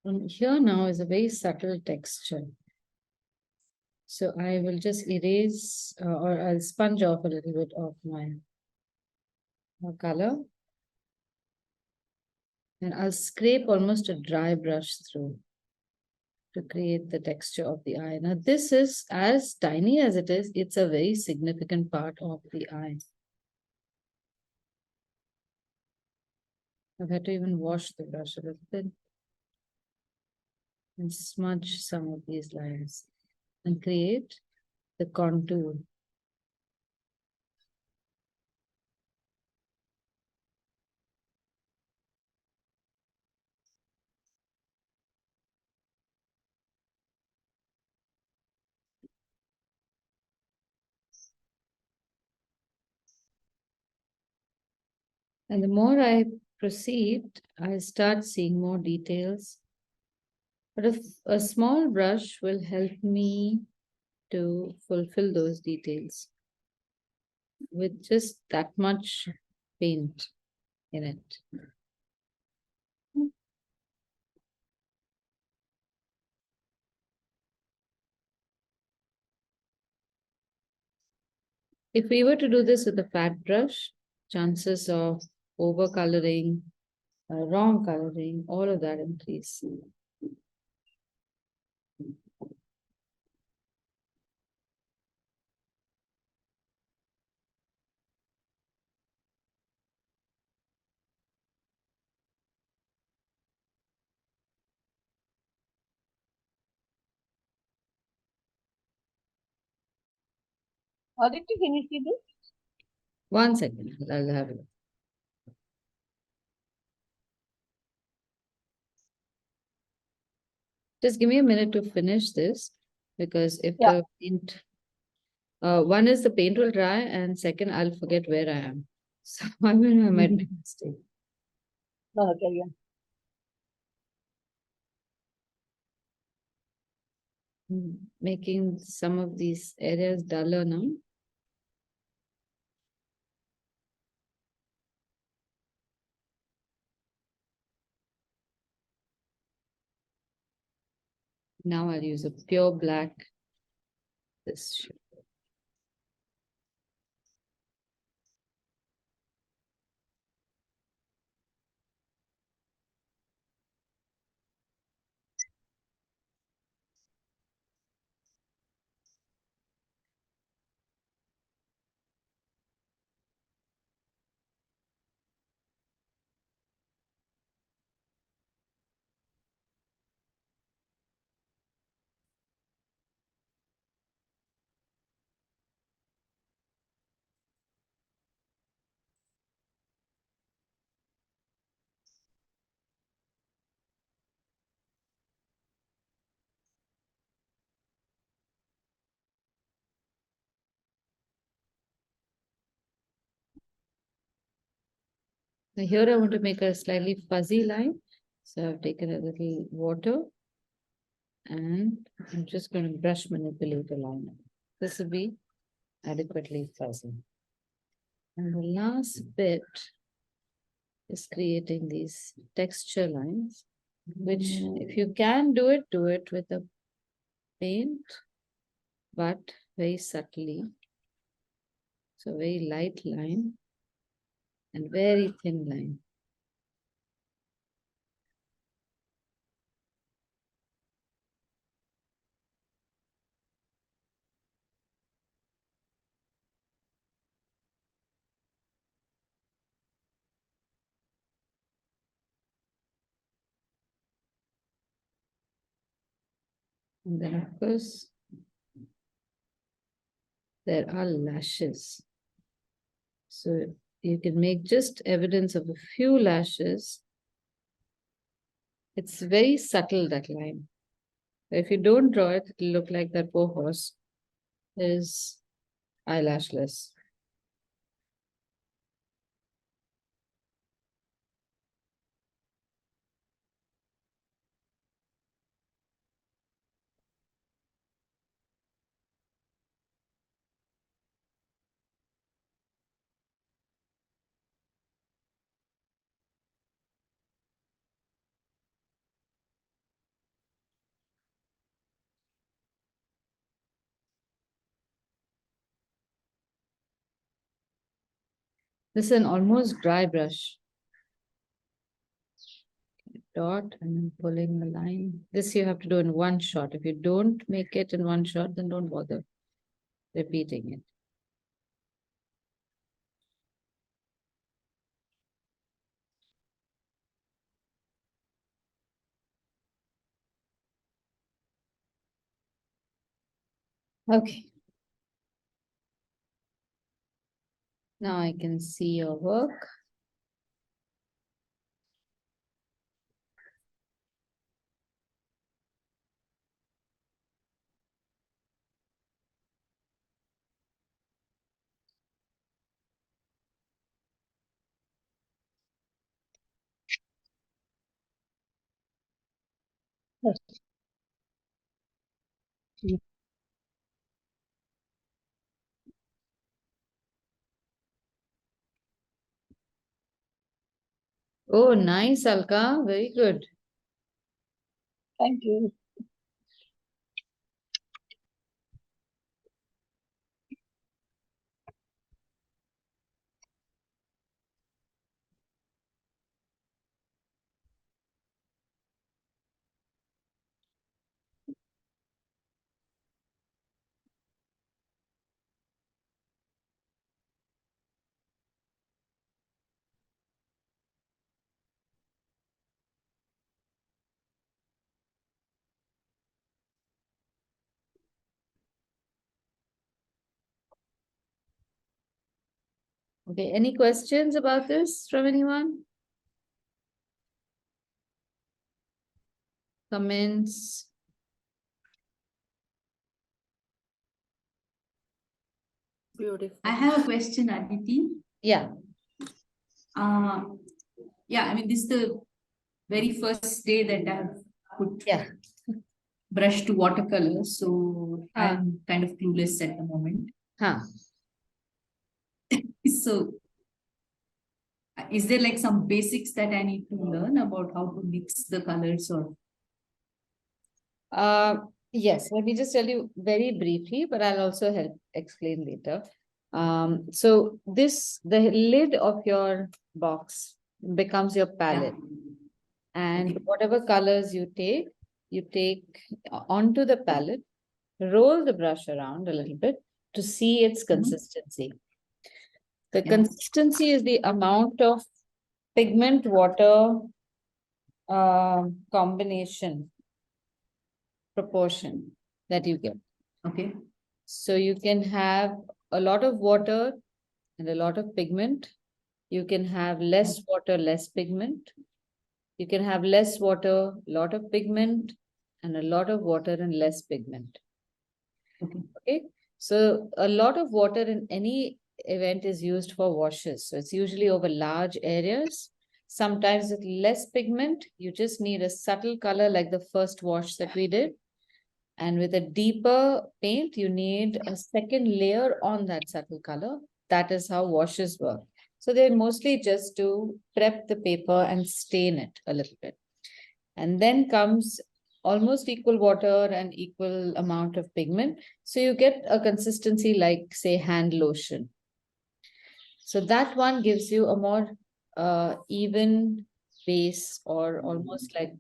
And here now is a very subtle texture. So I will just erase or I'll sponge off a little bit of my color. And I'll scrape almost a dry brush through to create the texture of the eye. Now this is as tiny as it is, it's a very significant part of the eye. I've had to even wash the brush a little bit and smudge some of these lines and create the contour. And the more I proceed, I start seeing more details. But a small brush will help me to fulfill those details with just that much paint in it. If we were to do this with a fat brush, chances of overcoloring, wrong coloring, all of that increase. Aditi, can you see this? 1 second, I'll have it. Just give me a minute to finish this, because if Yeah. the paint, one is the paint will dry, and second, I'll forget where I am. So I might make a mistake. No, carry on. Making some of these areas duller now. Now I'll use a pure black. This shade. Now here I want to make a slightly fuzzy line. So I've taken a little water and I'm just going to brush manipulate the line. This will be adequately fuzzy. And the last bit is creating these texture lines, which if you can do it with a paint, but very subtly. So very light line and very thin line. And then of course, there are lashes. So you can make just evidence of a few lashes. It's very subtle, that line. If you don't draw it, it'll look like that poor horse is eyelashless. This is an almost dry brush. Dot and then pulling the line. This you have to do in one shot. If you don't make it in one shot, then don't bother repeating it. Okay. Now I can see your work. Oh, nice, Alka. Very good. Thank you. Okay, any questions about this from anyone? Comments? Beautiful. I have a question, Aditi. Yeah. Yeah, I mean, this is the very first day that I've put Yeah. brush to watercolor, so Ah. I'm kind of clueless at the moment. Huh. So, is there like some basics that I need to learn about how to mix the colors or? Yes, let me just tell you very briefly, but I'll also help explain later. So the lid of your box becomes your palette. And Okay. whatever colors you take onto the palette, roll the brush around a little bit to see its consistency. The Yeah. consistency is the amount of pigment water combination proportion that you get. Okay. So you can have a lot of water and a lot of pigment. You can have less water, less pigment. You can have less water, lot of pigment, and a lot of water and less pigment. Okay. Okay. So a lot of water in any event is used for washes. So it's usually over large areas. Sometimes with less pigment, you just need a subtle color like the first wash that we did. And with a deeper paint, you need a second layer on that subtle color. That is how washes work. So they're mostly just to prep the paper and stain it a little bit. And then comes almost equal water and equal amount of pigment. So you get a consistency like, say, hand lotion. So that one gives you a more even base, or almost like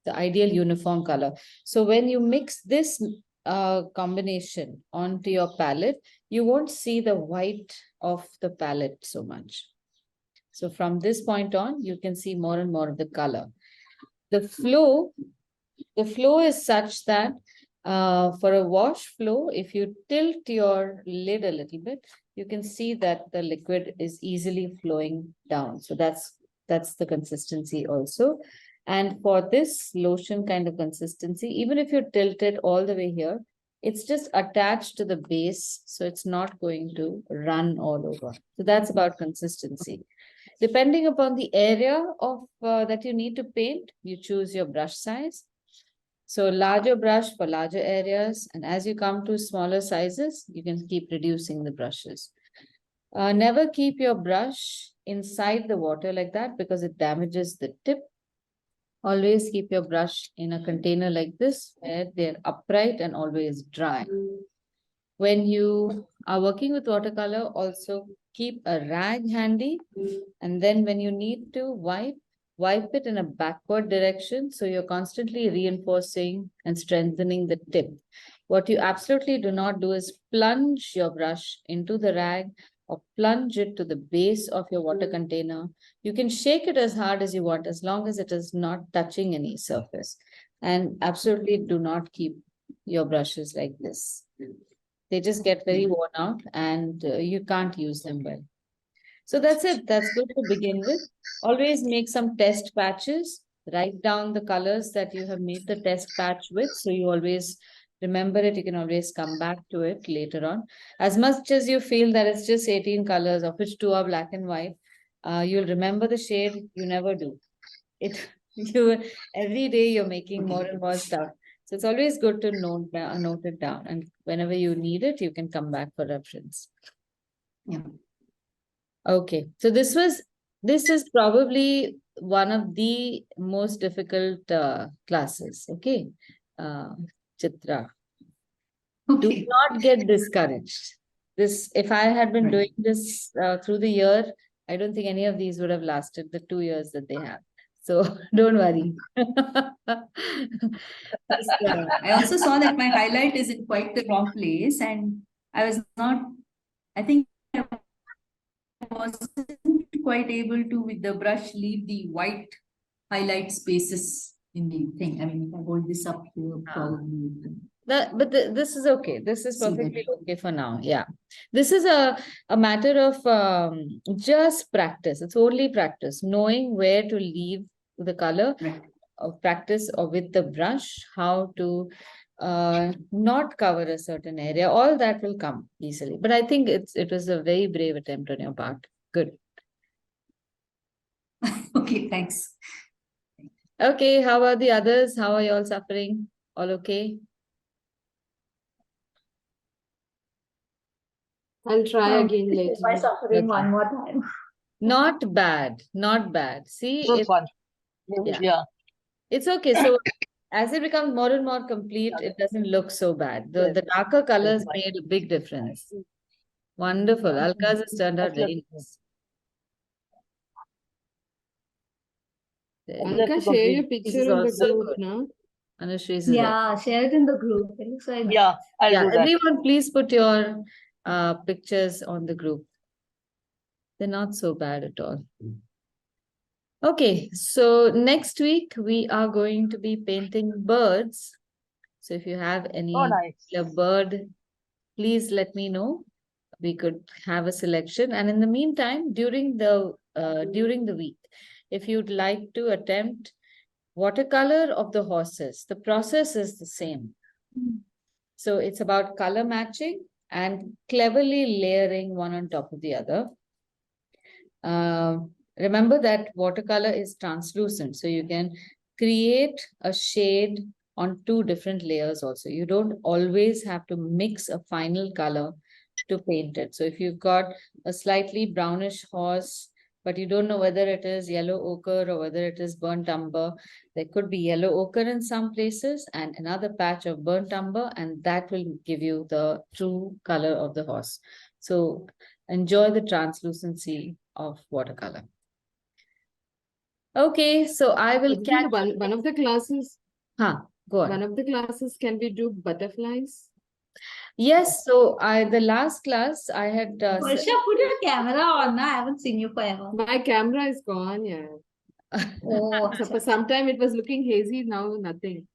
the ideal uniform color. So when you mix this combination onto your palette, you won't see the white of the palette so much. So from this point on, you can see more and more of the color. The flow is such that for a wash flow, if you tilt your lid a little bit, you can see that the liquid is easily flowing down. So that's the consistency also. And for this lotion kind of consistency, even if you tilt it all the way here, it's just attached to the base, so it's not going to run all over. So that's about consistency. Depending upon the area of that you need to paint, you choose your brush size. So larger brush for larger areas, and as you come to smaller sizes, you can keep reducing the brushes. Never keep your brush inside the water like that because it damages the tip. Always keep your brush in a container like this, where they're upright and always dry. When you are working with watercolor, also keep a rag handy. And then when you need to wipe it in a backward direction. So you're constantly reinforcing and strengthening the tip. What you absolutely do not do is plunge your brush into the rag or plunge it to the base of your water container. You can shake it as hard as you want, as long as it is not touching any surface. And absolutely do not keep your brushes like this. They just get very worn out and you can't use them well. So that's it. That's good to begin with. Always make some test patches. Write down the colors that you have made the test patch with. So you always remember it. You can always come back to it later on. As much as you feel that it's just 18 colors, of which 2 are black and white, you'll remember the shade. You never do. Every day you're making more and more stuff. So it's always good to note it down. And whenever you need it, you can come back for reference. Yeah. Okay, so this is probably one of the most difficult classes. Okay, Chitra, do Okay. not get discouraged. If I had been doing this through the year, I don't think any of these would have lasted the 2 years that they have. So don't worry. I also saw that my highlight is in quite the wrong place, and I think I wasn't quite able to, with the brush, leave the white highlight spaces in the thing. I mean, if I hold this up here, probably. This is okay. This is See that. perfectly okay for now. Yeah. This is a matter of just practice. It's only practice, knowing where to leave the color, Right. of practice or with the brush, how to not cover a certain area. All that will come easily. But I think it was a very brave attempt on your part. Good. Okay, thanks. Okay, how about the others? How are you all suffering? All okay? I'll try again later. By suffering Okay. one more time. Not bad, not bad. See, It was fun. Yeah. Yeah. it's okay. So as it becomes more and more complete, it doesn't look so bad. The darker colors fine. made a big difference. Wonderful. Alka's has turned out very nice. There you go. Alka, share your This is picture in the also group, good. no? Anushree is there. Yeah, share it in the group. It looks like Yeah, I'll Yeah, do that. everyone, please put your pictures on the group. They're not so bad at all. Okay, so next week we are going to be painting birds. So if you have any Oh, nice. particular bird, please let me know. We could have a selection. And in the meantime, during the week, if you'd like to attempt watercolor of the horses, the process is the same. So it's about color matching and cleverly layering one on top of the other. Remember that watercolor is translucent, so you can create a shade on 2 different layers also. You don't always have to mix a final color to paint it. So if you've got a slightly brownish horse, but you don't know whether it is yellow ochre or whether it is burnt umber, there could be yellow ochre in some places and another patch of burnt umber, and that will give you the true color of the horse. So enjoy the translucency of watercolor. Okay, so I will Isn't catch. one of the classes, Go on. one of the classes can we do butterflies? Yes, so the last class I had Varsha, put your camera on. I haven't seen you forever. My camera is gone, yeah. Oh, So for some time it was looking hazy, now nothing.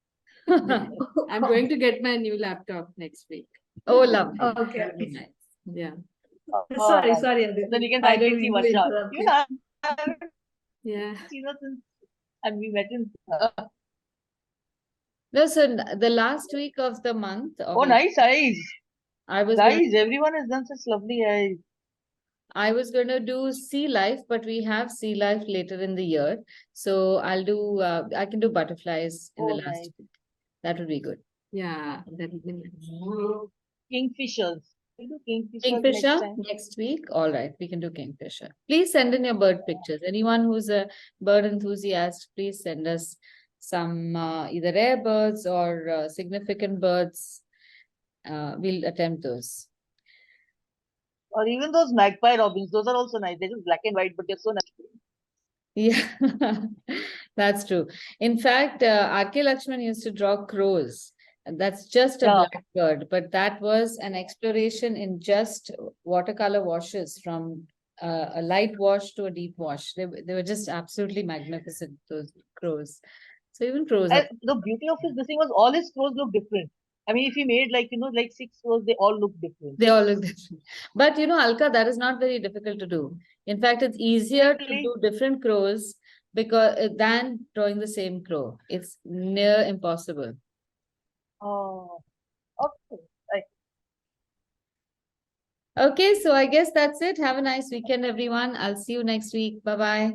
I'm going to get my new laptop next week. Oh, lovely. Okay. Very nice. Yeah. Sorry, Alright. sorry. Aditi. Then you can I finally don't see mean to Varsha. interrupt You you. know, I haven't Yeah. seen her since, and we met in. No, so the last week of the month of Oh, nice eyes. I was Guys, everyone has done such lovely eyes. going to do Sea Life, but we have Sea Life later in the year. So I'll do I can do butterflies in the Oh, last nice. week. That would be good. Yeah, that would be nice. Kingfishers. We'll do Kingfishers next Kingfisher time. next week. All right, we can do Kingfisher. Please send in your bird pictures. Anyone who's a bird enthusiast, please send us some either rare birds or significant birds. We'll attempt those. Or even those magpie robins, those are also nice. They're just black and white, but they're so nice. Yeah, that's true. In fact, R.K. Lakshman used to draw crows. And that's just a Yeah. blackbird, but that was an exploration in just watercolor washes from a light wash to a deep wash. They were just absolutely magnificent, those crows. So even crows are, And the beauty of this thing was all his crows look different. I mean, if he made like, like 6 crows, they all look different. they all look different. But Alka, that is not very difficult to do. In fact, it's easier to Really? do different crows because than drawing the same crow. It's near impossible. Oh, okay. Right. Okay, so I guess that's it. Have a nice weekend, everyone. I'll see you next week. Bye-bye.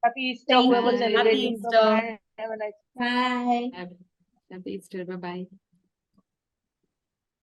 Happy Easter, Thank whoever you. celebrating. Happy Easter. Bye-bye. Have a nice Bye. Happy Easter. Bye-bye.